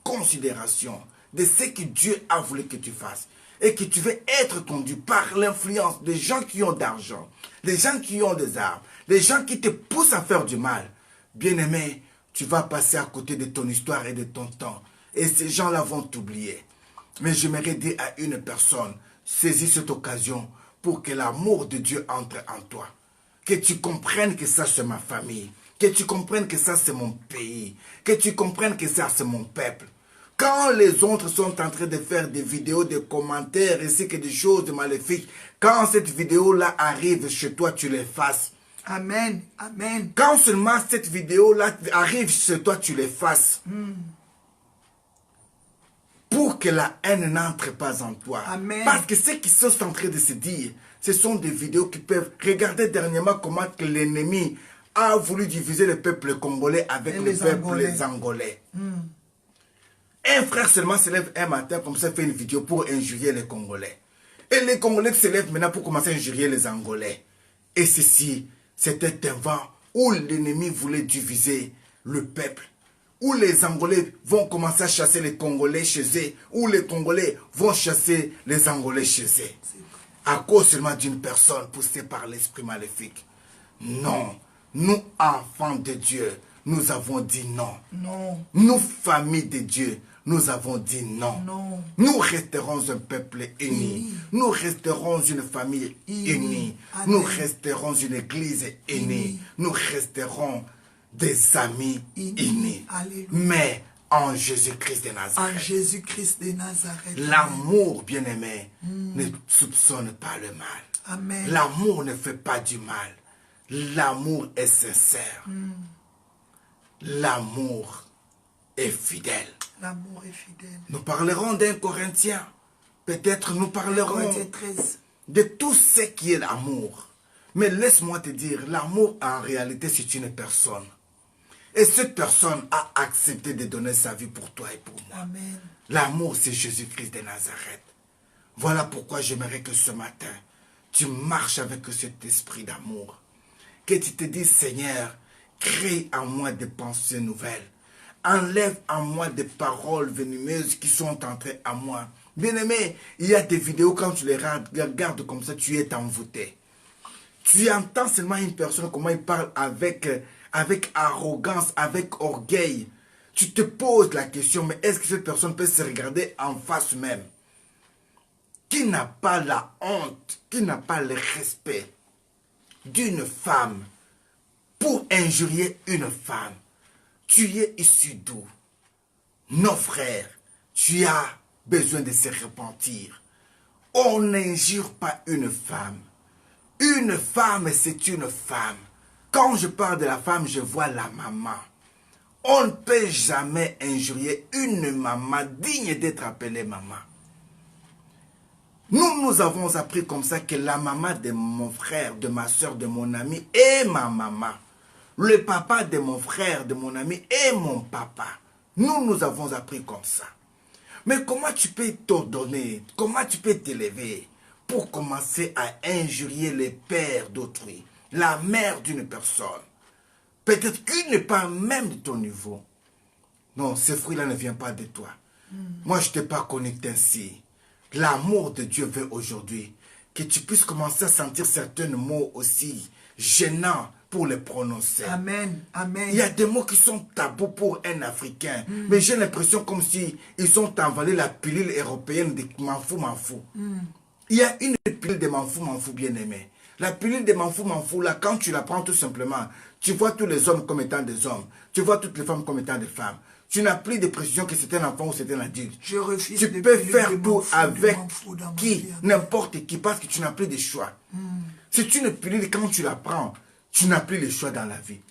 considération de ce que Dieu a voulu que tu fasses et que tu veux être conduit par l'influence des gens qui ont d'argent, des gens qui ont des armes, des gens qui te poussent à faire du mal, bien-aimé, tu vas passer à côté de ton histoire et de ton temps. Et ces gens-là vont t'oublier. Mais j'aimerais dire à une personne, saisis cette occasion pour que l'amour de Dieu entre en toi. Que tu comprennes que ça c'est ma famille. Que tu comprennes que ça c'est mon pays. Que tu comprennes que ça c'est mon peuple. Quand les autres sont en train de faire des vidéos, des commentaires, ainsi que des choses maléfiques, quand cette vidéo-là arrive chez toi, tu l'effaces. Amen, amen. Quand seulement cette vidéo-là arrive chez toi, tu l'effaces. Pour que la haine n'entre pas en toi. Amen. Parce que ceux qui sont en train de se dire, ce sont des vidéos qui peuvent regarder dernièrement comment l'ennemi a voulu diviser le peuple congolais avec le peuple angolais. Un frère seulement se lève un matin comme ça, fait une vidéo pour injurier les Congolais. Et les Congolais se lèvent maintenant pour commencer à injurier les Angolais. Et ceci, c'était un vent où l'ennemi voulait diviser le peuple. Où les Angolais vont commencer à chasser les Congolais chez eux. Où les Congolais vont chasser les Angolais chez eux. À cause seulement d'une personne poussée par l'esprit maléfique. Non, nous, enfants de Dieu, nous avons dit non. Non. Nous, famille de Dieu, nous avons dit non. Non. Nous resterons un peuple uni. Nous resterons une famille unie. Amen. Nous resterons une église unie. Nous resterons des amis unis. Alléluia. Mais en Jésus-Christ de Nazareth. En Jésus-Christ de Nazareth. L'amour, bien-aimé, ne soupçonne pas le mal. Amen. L'amour ne fait pas du mal. L'amour est sincère. L'amour est fidèle. L'amour est fidèle. Nous parlerons d'un Corinthien. Peut-être nous parlerons Corinthiens 13. de tout ce qui est l'amour. Mais laisse-moi te dire, l'amour en réalité c'est une personne. Et cette personne a accepté de donner sa vie pour toi et pour moi. Amen. L'amour c'est Jésus-Christ de Nazareth. Voilà pourquoi j'aimerais que ce matin, tu marches avec cet esprit d'amour. Que tu te dises, Seigneur, crée en moi des pensées nouvelles. Enlève en moi des paroles venimeuses qui sont entrées en moi. Bien-aimé, il y a des vidéos, quand tu les regardes comme ça, tu es envoûté. Tu entends seulement une personne, comment il parle avec arrogance, avec orgueil. Tu te poses la question, mais est-ce que cette personne peut se regarder en face même? qui n'a pas la honte, qui n'a pas le respect d'une femme pour injurier une femme, tu es issu d'où? Non, frère, tu as besoin de se repentir. On n'injure pas une femme. Une femme, c'est une femme. Quand je parle de la femme, je vois la maman. On ne peut jamais injurier une maman digne d'être appelée maman. Nous avons appris comme ça que la maman de mon frère, de ma soeur, de mon ami est ma maman. Le papa de mon frère, de mon ami est mon papa. Nous avons appris comme ça. Mais comment tu peux t'ordonner, comment tu peux t'élever pour commencer à injurier les pères d'autrui, la mère d'une personne? Peut-être qu'il n'est pas même de ton niveau. Non, ce fruit-là ne vient pas de toi. Moi, je ne t'ai pas connu ainsi. L'amour de Dieu veut aujourd'hui que tu puisses commencer à sentir certains mots aussi gênants pour les prononcer. Amen, amen. Il y a des mots qui sont tabous pour un Africain. Mais j'ai l'impression comme si ils ont envolé la pilule européenne de Manfou. Il y a une pilule de Manfou bien-aimé. La pilule de Manfou, là, quand tu la prends tout simplement, tu vois tous les hommes comme étant des hommes. Tu vois toutes les femmes comme étant des femmes. Tu n'as plus de précision que c'est un enfant ou c'est un adulte. Je refuse. Tu peux faire tout avec qui, n'importe qui, parce que tu n'as plus de choix. C'est une pilule, quand tu la prends, tu n'as plus le choix dans la vie.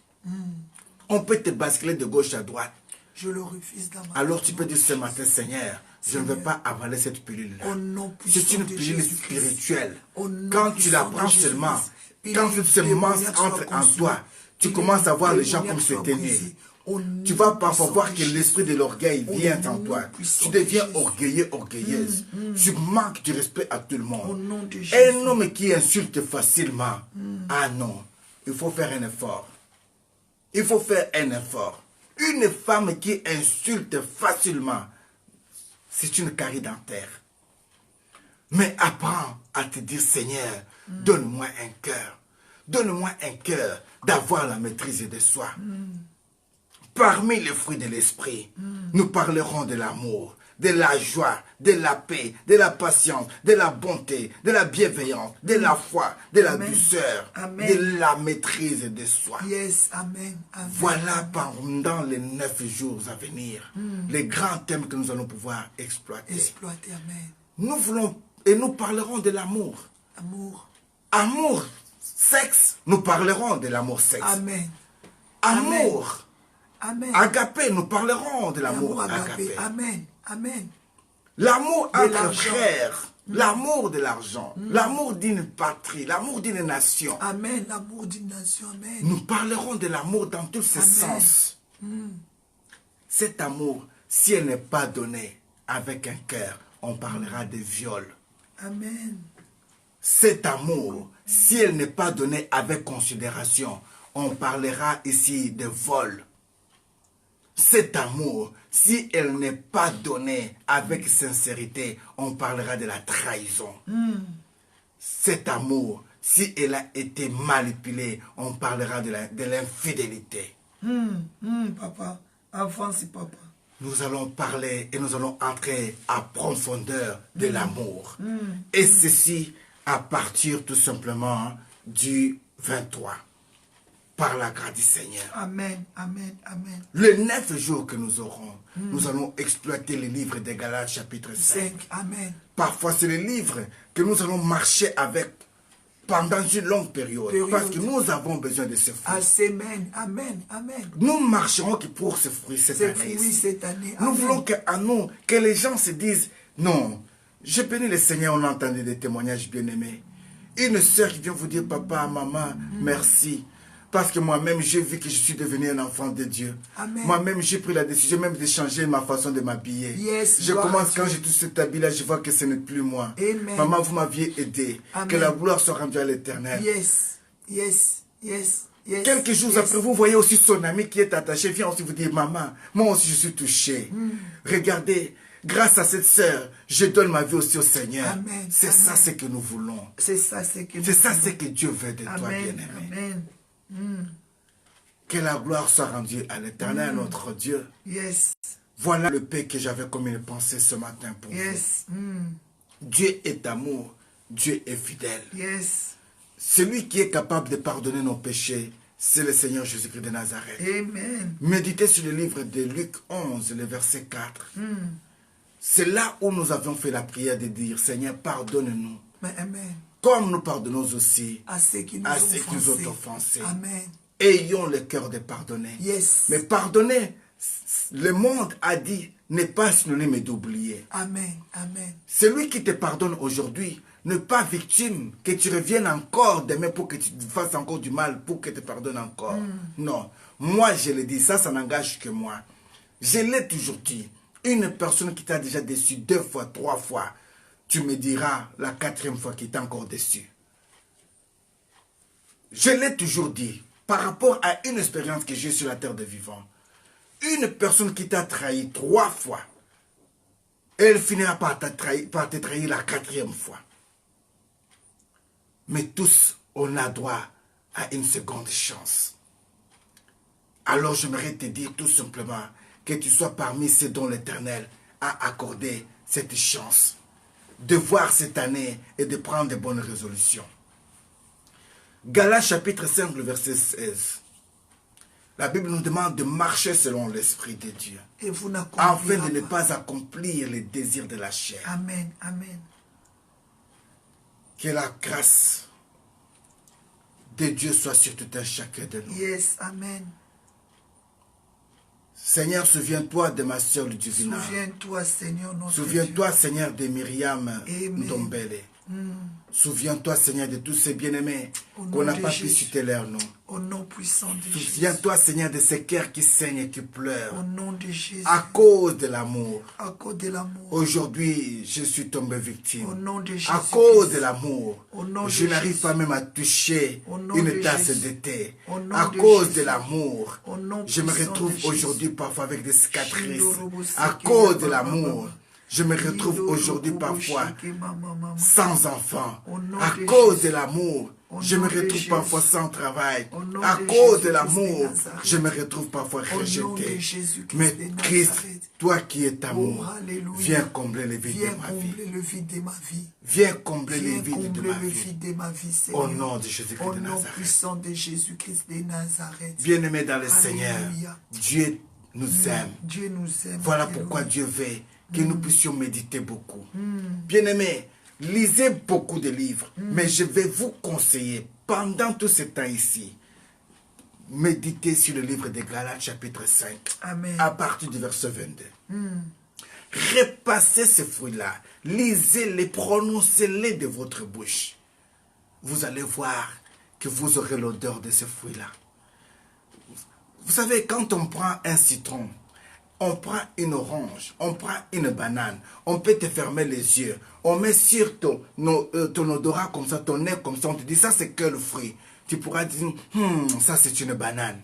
On peut te basculer de gauche à droite. Je le refuse dans ma Alors tu peux dire ce matin, Seigneur, je ne veux pas avaler cette pilule-là. C'est une pilule spirituelle. Quand tu la prends seulement, quand cette semence entre en toi, tu commences à voir les gens comme c'était né. Tu vas parfois voir que l'esprit de l'orgueil vient en toi. Tu deviens orgueilleux, orgueilleuse. Tu manques du respect à tout le monde. Un homme qui insulte facilement, ah non, il faut faire un effort. Il faut faire un effort. Une femme qui insulte facilement, c'est une carie dentaire. Mais apprends à te dire, Seigneur, donne-moi un cœur. Donne-moi un cœur d'avoir la maîtrise de soi. Parmi les fruits de l'esprit, nous parlerons de l'amour, de la joie, de la paix, de la patience, de la bonté, de la bienveillance, de la foi, de la douceur, de la maîtrise de soi. Yes, amen. Voilà pendant les 9 jours à venir, les grands thèmes que nous allons pouvoir exploiter. Amen. Nous voulons, et nous parlerons de l'amour. Amour. Amour, sexe, nous parlerons de l'amour sexe. Amen. Amour. Amen. Agapé, nous parlerons de l'amour agapé. Amen. Amen. L'amour entre frères, l'amour de l'argent, l'amour d'une patrie, l'amour d'une nation. Amen. L'amour d'une nation. Amen. Nous parlerons de l'amour dans tous ses sens. Cet amour, si elle n'est pas donnée avec un cœur, on parlera de viol. Amen. Cet amour, si elle n'est pas donnée avec considération, on parlera ici de vol. Cet amour, si elle n'est pas donnée avec sincérité, on parlera de la trahison. Cet amour, si elle a été manipulée, on parlera de l'infidélité. Papa, avance papa. Nous allons parler et nous allons entrer à profondeur de l'amour. Et ceci à partir tout simplement du 23. Par la grâce du Seigneur. Amen, amen, amen. Les 9 jours que nous aurons, nous allons exploiter les livres des Galates chapitre 5. Amen. Parfois, c'est les livres que nous allons marcher avec pendant une longue période. Parce que nous avons besoin de ce fruit. Amen, amen, amen. Nous marcherons pour ce fruit cette année. Cette année. Nous voulons que les gens se disent, non, je bénis le Seigneur, on a entendu des témoignages bien-aimés. Une sœur qui vient vous dire, papa, maman, merci. Parce que moi-même, j'ai vu que je suis devenu un enfant de Dieu. Moi-même, j'ai pris la décision même de changer ma façon de m'habiller. Je commence, quand j'ai tout cet habit-là, je vois que ce n'est plus moi. Amen. Maman, vous m'aviez aidé. Amen. Que la gloire soit rendue à l'Éternel. Quelques jours après, vous voyez aussi son ami qui est attaché. Vient aussi vous dire, maman, moi aussi je suis touché. Regardez, grâce à cette sœur, je donne ma vie aussi au Seigneur. C'est ça ce que nous voulons. C'est ça ce que Dieu veut de toi, bien-aimé. Amen. Que la gloire soit rendue à l'Éternel, notre Dieu. Yes. Voilà le paix que j'avais comme une pensée ce matin pour vous. Dieu est amour, Dieu est fidèle. Yes. Celui qui est capable de pardonner nos péchés, c'est le Seigneur Jésus-Christ de Nazareth. Amen. Méditez sur le livre de Luc 11, le verset 4. C'est là où nous avons fait la prière de dire, Seigneur, pardonne-nous. Amen. Comme nous pardonnons aussi À ceux qui nous ont offensés. Amen. Ayons le cœur de pardonner. Yes. Mais pardonner, le monde a dit, n'est pas synonyme d'oublier. Amen. Amen. Celui qui te pardonne aujourd'hui n'est pas victime, que tu reviennes encore demain pour que tu te fasses encore du mal, pour que tu te pardonnes encore. Non. Moi, je le dis, ça n'engage que moi. Je l'ai toujours dit. Une personne qui t'a déjà déçu 2 fois, 3 fois, tu me diras la 4e fois qu'il t'a encore déçu. Je l'ai toujours dit, par rapport à une expérience que j'ai sur la terre des vivants. Une personne qui t'a trahi 3 fois, elle finira par te trahir la 4e fois. Mais tous, on a droit à une seconde chance. Alors j'aimerais te dire tout simplement que tu sois parmi ceux dont l'Éternel a accordé cette chance de voir cette année et de prendre de bonnes résolutions. Galates chapitre 5, le verset 16. La Bible nous demande de marcher selon l'Esprit de Dieu. Et vous afin de ne pas accomplir les désirs de la chair. Amen. Amen. Que la grâce de Dieu soit sur tout un chacun de nous. Yes. Amen. Seigneur, souviens-toi de ma sœur Ludivina. Souviens-toi, Seigneur, notre Souviens-toi, Seigneur, de Myriam Amen. Ndombele. Souviens-toi, Seigneur, de tous ces bien-aimés qu'on n'a pas pu citer leur nom. Au nom puissant de Jésus. Souviens-toi, Seigneur, de ces cœurs qui saignent et qui pleurent. Au nom de Jésus. À cause de l'amour. À cause de l'amour. Aujourd'hui, je suis tombé victime. Au nom de Jésus. À cause de l'amour. Je n'arrive Jésus. pas même à toucher une tasse de thé. À de cause Jésus. de l'amour. Au nom Je me puissant retrouve de aujourd'hui parfois avec des cicatrices. Shindorobo À Seke cause de Baba l'amour. Baba. Je me retrouve aujourd'hui Yindorobo parfois Sheke Mama Mama. sans enfant. Au nom À de cause Jésus. de l'amour. Au Je nom me de retrouve Jésus. parfois sans travail. Au nom À de cause Jésus de l'amour, Christ de Nazareth. je me retrouve parfois Au nom de rejeté. Jésus-Christ Mais de Christ, Nazareth. toi qui es amour, Oh, alléluia. viens combler les vides Viens de ma vie. combler le vide de ma vie. Viens combler les Viens vides de combler ma le vie. vide de ma vie, Seigneur. Au nom de Jésus-Christ Au de nom Nazareth. puissant de Jésus-Christ de Nazareth. Bien-aimé dans le Alléluia. Seigneur, Dieu nous aime. Dieu nous aime. Voilà Alléluia. pourquoi Dieu veut que nous puissions méditer beaucoup. Bien-aimés, lisez beaucoup de livres, mais je vais vous conseiller, pendant tout ce temps ici, méditez sur le livre de Galates chapitre 5, Amen. à partir du verset 22. Repassez ces fruits-là, lisez-les, prononcez-les de votre bouche. Vous allez voir que vous aurez l'odeur de ces fruits-là. Vous savez, quand on prend un citron, on prend une orange, on prend une banane, on peut te fermer les yeux, on met sur ton odorat comme ça, ton nez comme ça, on te dit ça c'est quel fruit. Tu pourras dire, ça c'est une banane.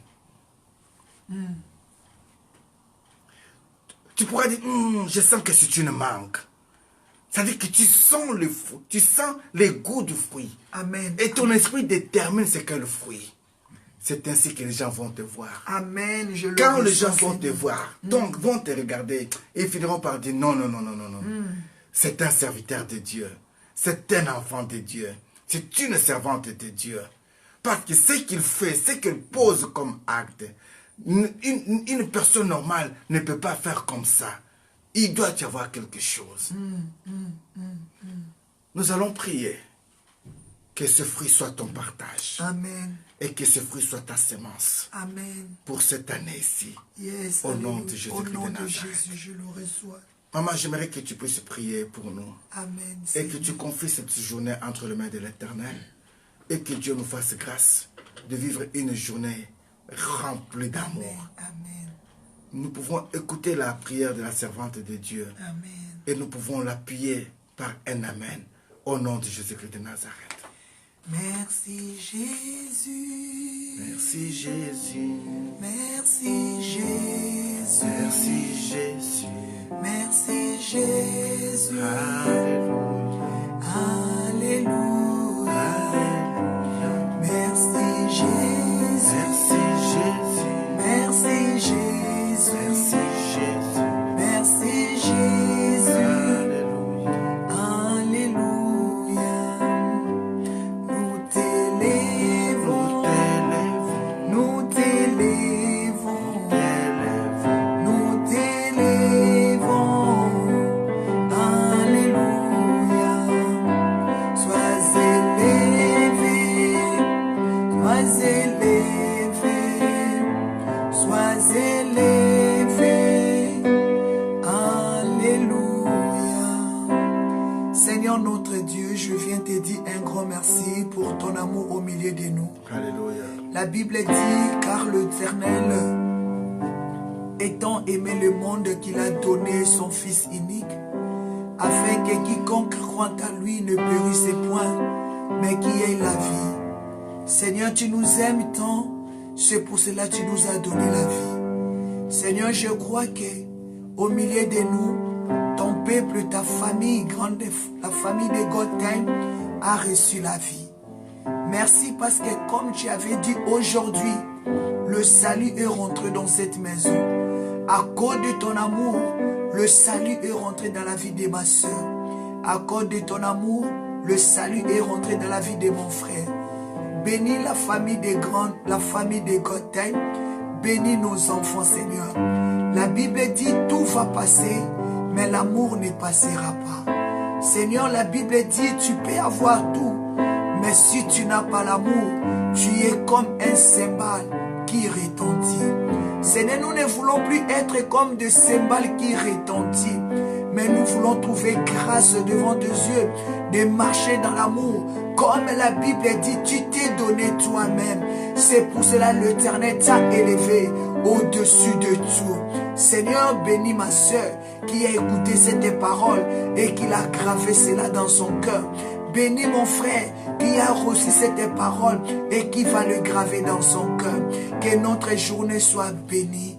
Tu pourras dire, je sens que c'est une mangue. C'est-à-dire que tu sens le fruit, tu sens les goûts du fruit. Amen. Et ton esprit détermine c'est quel fruit. C'est ainsi que les gens vont te voir. Amen. Je le Quand les gens reçois, vont te Seigneur. voir, donc vont te regarder et finiront par dire non, non, non, non, non, non. C'est un serviteur de Dieu. C'est un enfant de Dieu. C'est une servante de Dieu. Parce que ce qu'il fait, ce qu'il pose comme acte, une personne normale ne peut pas faire comme ça. Il doit y avoir quelque chose. Nous allons prier que ce fruit soit ton partage. Amen. Et que ce fruit soit ta sémence. Amen. Pour cette année ici. Yes. Au nom Alléluia. de Jésus-Christ Au de nom de Nazareth. Jésus, je le reçois. Maman, j'aimerais que tu puisses prier pour nous. Amen. Et que Seigneur. tu confies cette journée entre les mains de l'Éternel. Et que Dieu nous fasse grâce de vivre une journée remplie d'amour. Amen. Nous pouvons écouter la prière de la servante de Dieu. Amen. Et nous pouvons l'appuyer par un Amen. Au nom de Jésus-Christ de Nazareth. Merci Jésus. Merci Jésus. Merci Jésus. Merci Jésus. Merci Jésus. Alléluia. Alléluia. Alléluia. Merci Jésus. Merci Jésus. Merci Jésus. Merci Jésus. Merci Jésus. Alléluia. Alléluia. t'élever. Alléluia. Seigneur notre Dieu, je viens te dire un grand merci pour ton amour au milieu de nous. Alléluia. La Bible dit, car l'Éternel, étant aimé le monde, qu'il a donné son Fils unique, afin que quiconque croit à lui ne périsse point, mais qui ait la vie. Seigneur, tu nous aimes tant, c'est pour cela que tu nous as donné la vie. Seigneur, je crois que au milieu de nous, ton peuple, ta famille, la famille de God-Time a reçu la vie. Merci parce que comme tu avais dit aujourd'hui, le salut est rentré dans cette maison. À cause de ton amour, le salut est rentré dans la vie de ma soeur. À cause de ton amour, le salut est rentré dans la vie de mon frère. Bénis la famille des grands, la famille de God-Time. Bénis nos enfants, Seigneur. La Bible dit tout va passer, mais l'amour ne passera pas. Seigneur, la Bible dit tu peux avoir tout, mais si tu n'as pas l'amour, tu es comme un cymbale qui retentit. Seigneur, nous ne voulons plus être comme des cymbales qui retentissent, mais nous voulons trouver grâce devant tes yeux, de marcher dans l'amour. Comme la Bible dit, tu t'es donné toi-même. C'est pour cela que l'Éternel t'a élevé au-dessus de tout. Seigneur, bénis ma soeur qui a écouté cette parole et qui a gravé cela dans son cœur. Bénis mon frère qui a reçu cette parole et qui va le graver dans son cœur. Que notre journée soit bénie.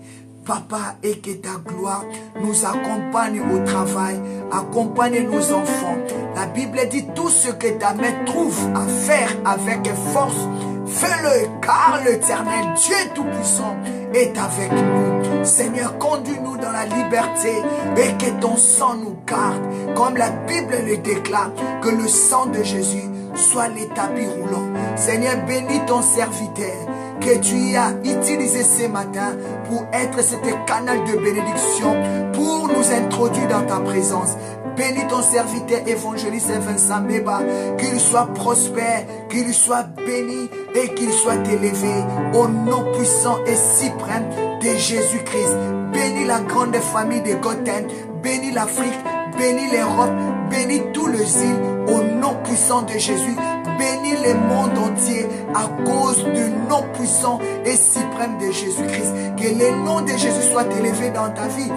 Papa, et que ta gloire nous accompagne au travail, accompagne nos enfants. La Bible dit tout ce que ta main trouve à faire avec force, fais-le, car l'Éternel, Dieu Tout-Puissant, est avec nous. Seigneur, conduis-nous dans la liberté et que ton sang nous garde. Comme la Bible le déclare, que le sang de Jésus soit l'établi roulant. Seigneur, bénis ton serviteur que tu as utilisé ce matin pour être cet canal de bénédiction, pour nous introduire dans ta présence. Bénis ton serviteur évangéliste Vincent Meba, qu'il soit prospère, qu'il soit béni et qu'il soit élevé au nom puissant et suprême de Jésus-Christ. Bénis la grande famille de God-Time, bénis l'Afrique, bénis l'Europe, bénis tous les îles au nom puissant de Jésus. Bénis le monde entier à cause du nom puissant et suprême de Jésus-Christ. Que le nom de Jésus soit élevé dans ta vie.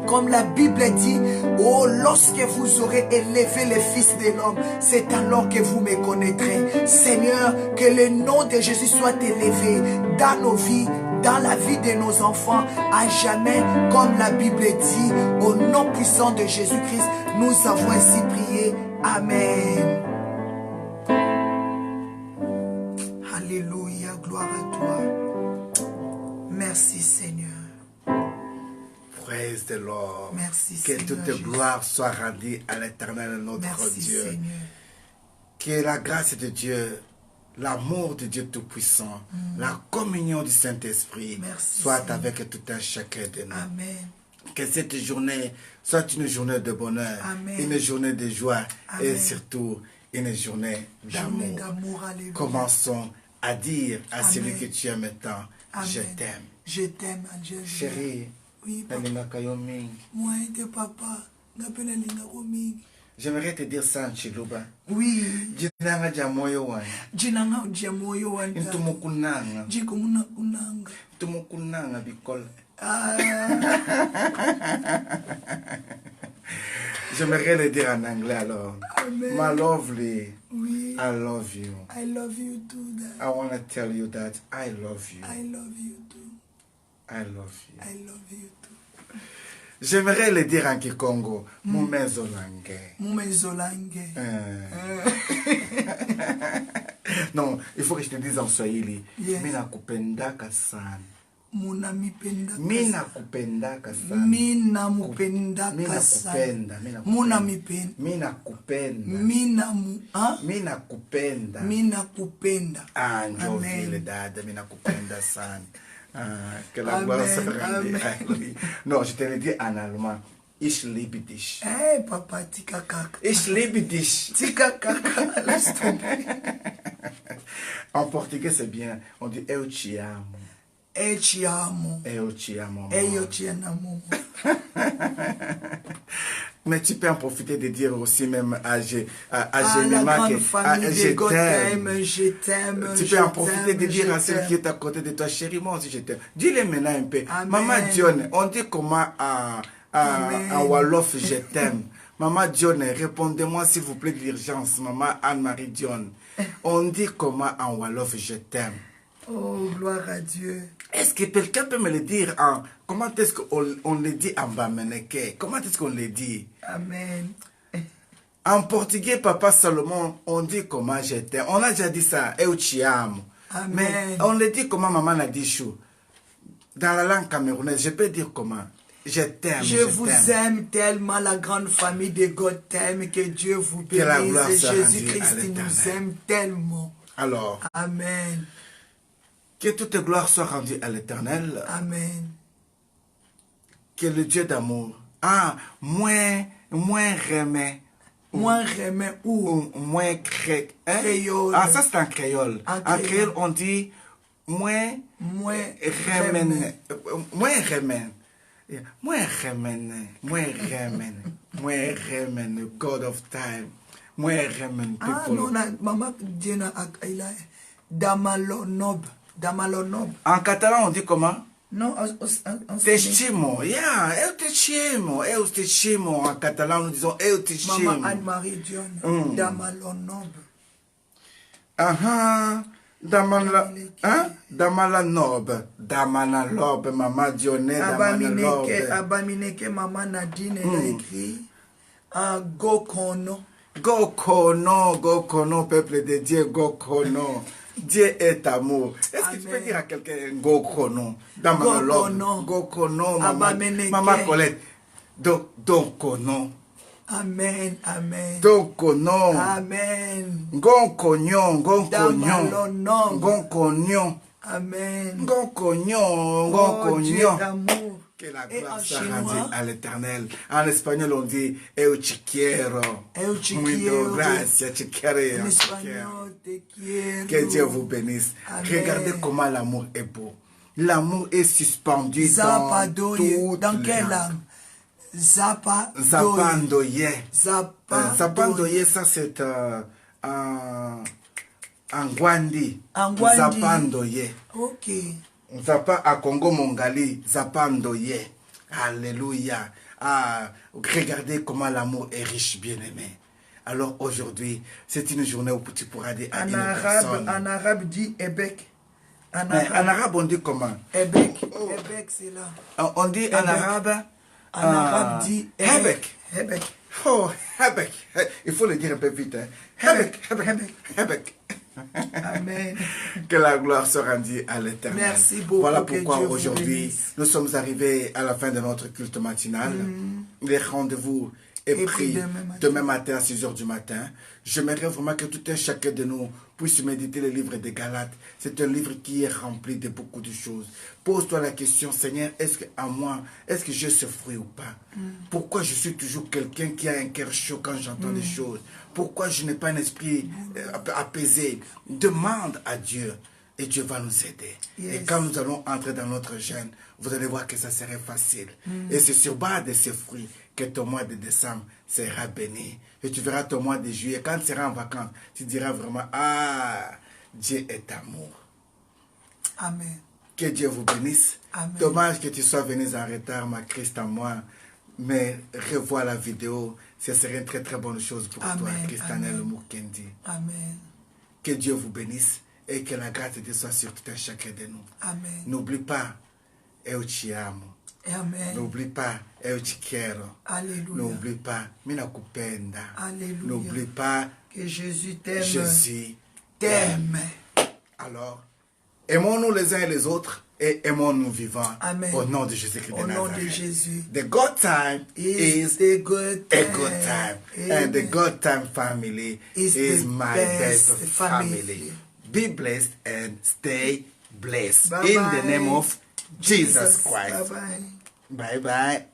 Comme la Bible dit, oh, lorsque vous aurez élevé le Fils de l'homme, c'est alors que vous me connaîtrez. Seigneur, que le nom de Jésus soit élevé dans nos vies, dans la vie de nos enfants, à jamais, comme la Bible dit, au nom puissant de Jésus-Christ, nous avons ainsi prié. Amen. Alléluia, gloire à toi. Merci Seigneur. Praise the Lord. Merci que Seigneur. toute Jésus. gloire soit rendue à l'Éternel notre Merci Dieu. Seigneur. Que la grâce de Dieu, l'amour de Dieu Tout-Puissant, la communion du Saint-Esprit soit Seigneur. avec tout un chacun de nous. Amen. Que cette journée soit une journée de bonheur, Amen. une journée de joie et Amen. surtout une journée Journée d'amour. d'amour, alléluia. Commençons à dire à Amen. celui que tu aimes tant, Amen. je t'aime. Je t'aime, Jésus. Chérie, Oui, papa. nalingaka yo mingi. Moi et papa, ngapena linga romingi. J'aimerais te dire ça en Chiluba. Oui, Jinanga ja moyo wani. jinanga ujia moyo wanda. Intumukunanga. Jiko muna kunanga. Intumukunanga bikola. Ah, J'aimerais le dire en anglais alors. Amen. My lovely, oui. I love you. I love you too, Dad. I want to tell you that I love you. I love you too. I love you. I love you too. J'aimerais le dire en Kikongo. Mumezo lange. Mumezolange. Non, il faut que je te dise en Swahili. Yes. Mina kupendaka sana. Muna mipenda. Mina kupendaka sana. Mina mupenda Mina kasa. kupenda. Muna mipenda. Mina kupenda. Mina mu. Ah? Mina kupenda. Mina kupenda. Ah, njo Amen. vile dada, mina kupenda sana. Ah, que la Amen, gloire soit rendue amen. à lui. Non, je te le dis en allemand. Ich liebe dich. Eh, papa, tika kaka. Ich liebe dich. Tika kaka. Laisse tomber. En portugais, c'est bien. On dit eu te amo. E ci amo. Eu te amo. E io ti amo. Mais tu peux en profiter de dire aussi même à À la Généma grande que famille je de God t'aime. t'aime, je t'aime. Tu je peux en profiter de t'aime, dire je à celui qui t'aime. est à côté de toi, chérie, moi aussi je t'aime. Dis-le maintenant un peu. Amen. Maman John, on dit comment en Amen. Wolof je t'aime. Maman John, répondez-moi s'il vous plaît de l'urgence. Maman Anne-Marie John. On dit comment en Wolof je t'aime. Oh, gloire à Dieu. Est-ce que quelqu'un peut me le dire en... Comment est-ce qu'on le dit en Bameneke? Comment est-ce qu'on le dit? Amen. En portugais, Papa Salomon, on dit comment je t'aime. On a déjà dit ça, eu te amo. Amen. Mais on le dit comment maman a dit chou. Dans la langue camerounaise, je peux dire comment. Je t'aime. Je vous aime tellement, la grande famille de God t'aime, que Dieu vous Que la gloire bénisse. soit Jésus-Christ rendue à nous l'Éternel. aime tellement. Alors, Amen. que toute gloire soit rendue à l'Éternel. Amen. Que le Dieu d'amour. Ah, moins remet. Moi, remets où? Moins Créole. Ah, ça c'est en créole. En En créole. créole, on dit moins Moi, remen. Moins remen. Moins remen. Moins remen. Moins remen. God of time. Moins remen. Ah non, maman Diana Akaila. Damalonob. Damalonob. En catalan, on dit comment? Non, Te estimo. Yeah, eu te estimo. Eu te estimo. En catalan, nous disons eu te estimo. Maman Anne-Marie Dion. Damalonob. Aha. Damalanob. Damalanob. Maman Dionne. Damalanob. Abamineke, maman Nadine, elle a écrit. Gokono. Gokono, Gokono, peuple de Dieu, Gokono. Dieu est amour. Est-ce que tu peux Amen. dire à quelqu'un Gokono? Damalanob. Gokono, maman Colette. Dokono. Amen, amen. Dokono. Amen. Gonkonyo, Gonkonyo. Damalonob. Gonkonyo. Amen. Gonkonyo, Oh, Dieu Gonkonyo. d'amour. Que la Et gloire en soit chinois? rendue à l'Éternel. En espagnol, on dit Eu te quiero. Eu te Muito quiero. gracias, te quiero. En espagnol, te quiero. Que Dieu vous bénisse. Amen. Regardez comment l'amour est beau. L'amour est suspendu Zapadoye. dans Dans toutes les quelle langues. langue? Zapadoye. Zapandoye. Zapadoye. Zapandoye, ça c'est en Gwandi. En Gwandi. Zapandoye. Ok. Zapa à Congo Mongali. Zapandoye. Alléluia. Ah, regardez comment l'amour est riche, bien-aimé. Alors aujourd'hui, c'est une journée où tu pourras dire à une personne. En arabe dit Ebek. En En arabe, on dit comment? Ebek. Ebek, c'est là. On dit en arabe. En arabe dit Hebek. Hebek. Oh, Hebek. Il faut le dire un peu vite. Hein. Hebek, Hebek, Hebek. Amen. Que la gloire soit rendue à l'Éternel. Merci beaucoup. Voilà que pourquoi Dieu vous aujourd'hui, bénisse. nous sommes arrivés à la fin de notre culte matinal. Les rendez-vous est Et pris puis demain matin à 6 h du matin. J'aimerais vraiment que tout un chacun de nous puisse méditer le livre des Galates. C'est un livre qui est rempli de beaucoup de choses. Pose-toi la question, Seigneur, est-ce que à moi, est-ce que j'ai ce fruit ou pas? Pourquoi je suis toujours quelqu'un qui a un cœur chaud quand j'entends des choses? Pourquoi je n'ai pas un esprit apaisé? Demande à Dieu et Dieu va nous aider. Yes. Et quand nous allons entrer dans notre jeûne, vous allez voir que ça serait facile. Et c'est sur base de ces fruits que ton mois de décembre sera béni. Et tu verras ton mois de juillet. Quand tu seras en vacances, tu diras vraiment, ah, Dieu est amour. Amen. Que Dieu vous bénisse. Amen. Dommage que tu sois venu en retard, ma Christ en moi. Mais revois la vidéo. Ce serait une très très bonne chose pour toi, Amen. Christanel Amen. Mukendi. Amen. Que Dieu vous bénisse et que la grâce de Dieu soit sur tout un chacun de nous. Amen. N'oublie pas, eu te amo. Amen. N'oublie pas, eu te quero. Alléluia. N'oublie pas, mina kupenda. Alléluia. N'oublie pas, Que Jésus t'aime. Jésus t'aime. Alors, aimons-nous les uns et les autres et aimons-nous vivants. Amen. Au nom de Jésus-Christ Au de nom de Nazareth. Jésus. The good time is the good a time. good time. Amen. And the good time family Is is the my best best family. family. Be blessed and stay blessed. Bye In bye. the name of Jesus Christ. Bye-bye. Bye bye.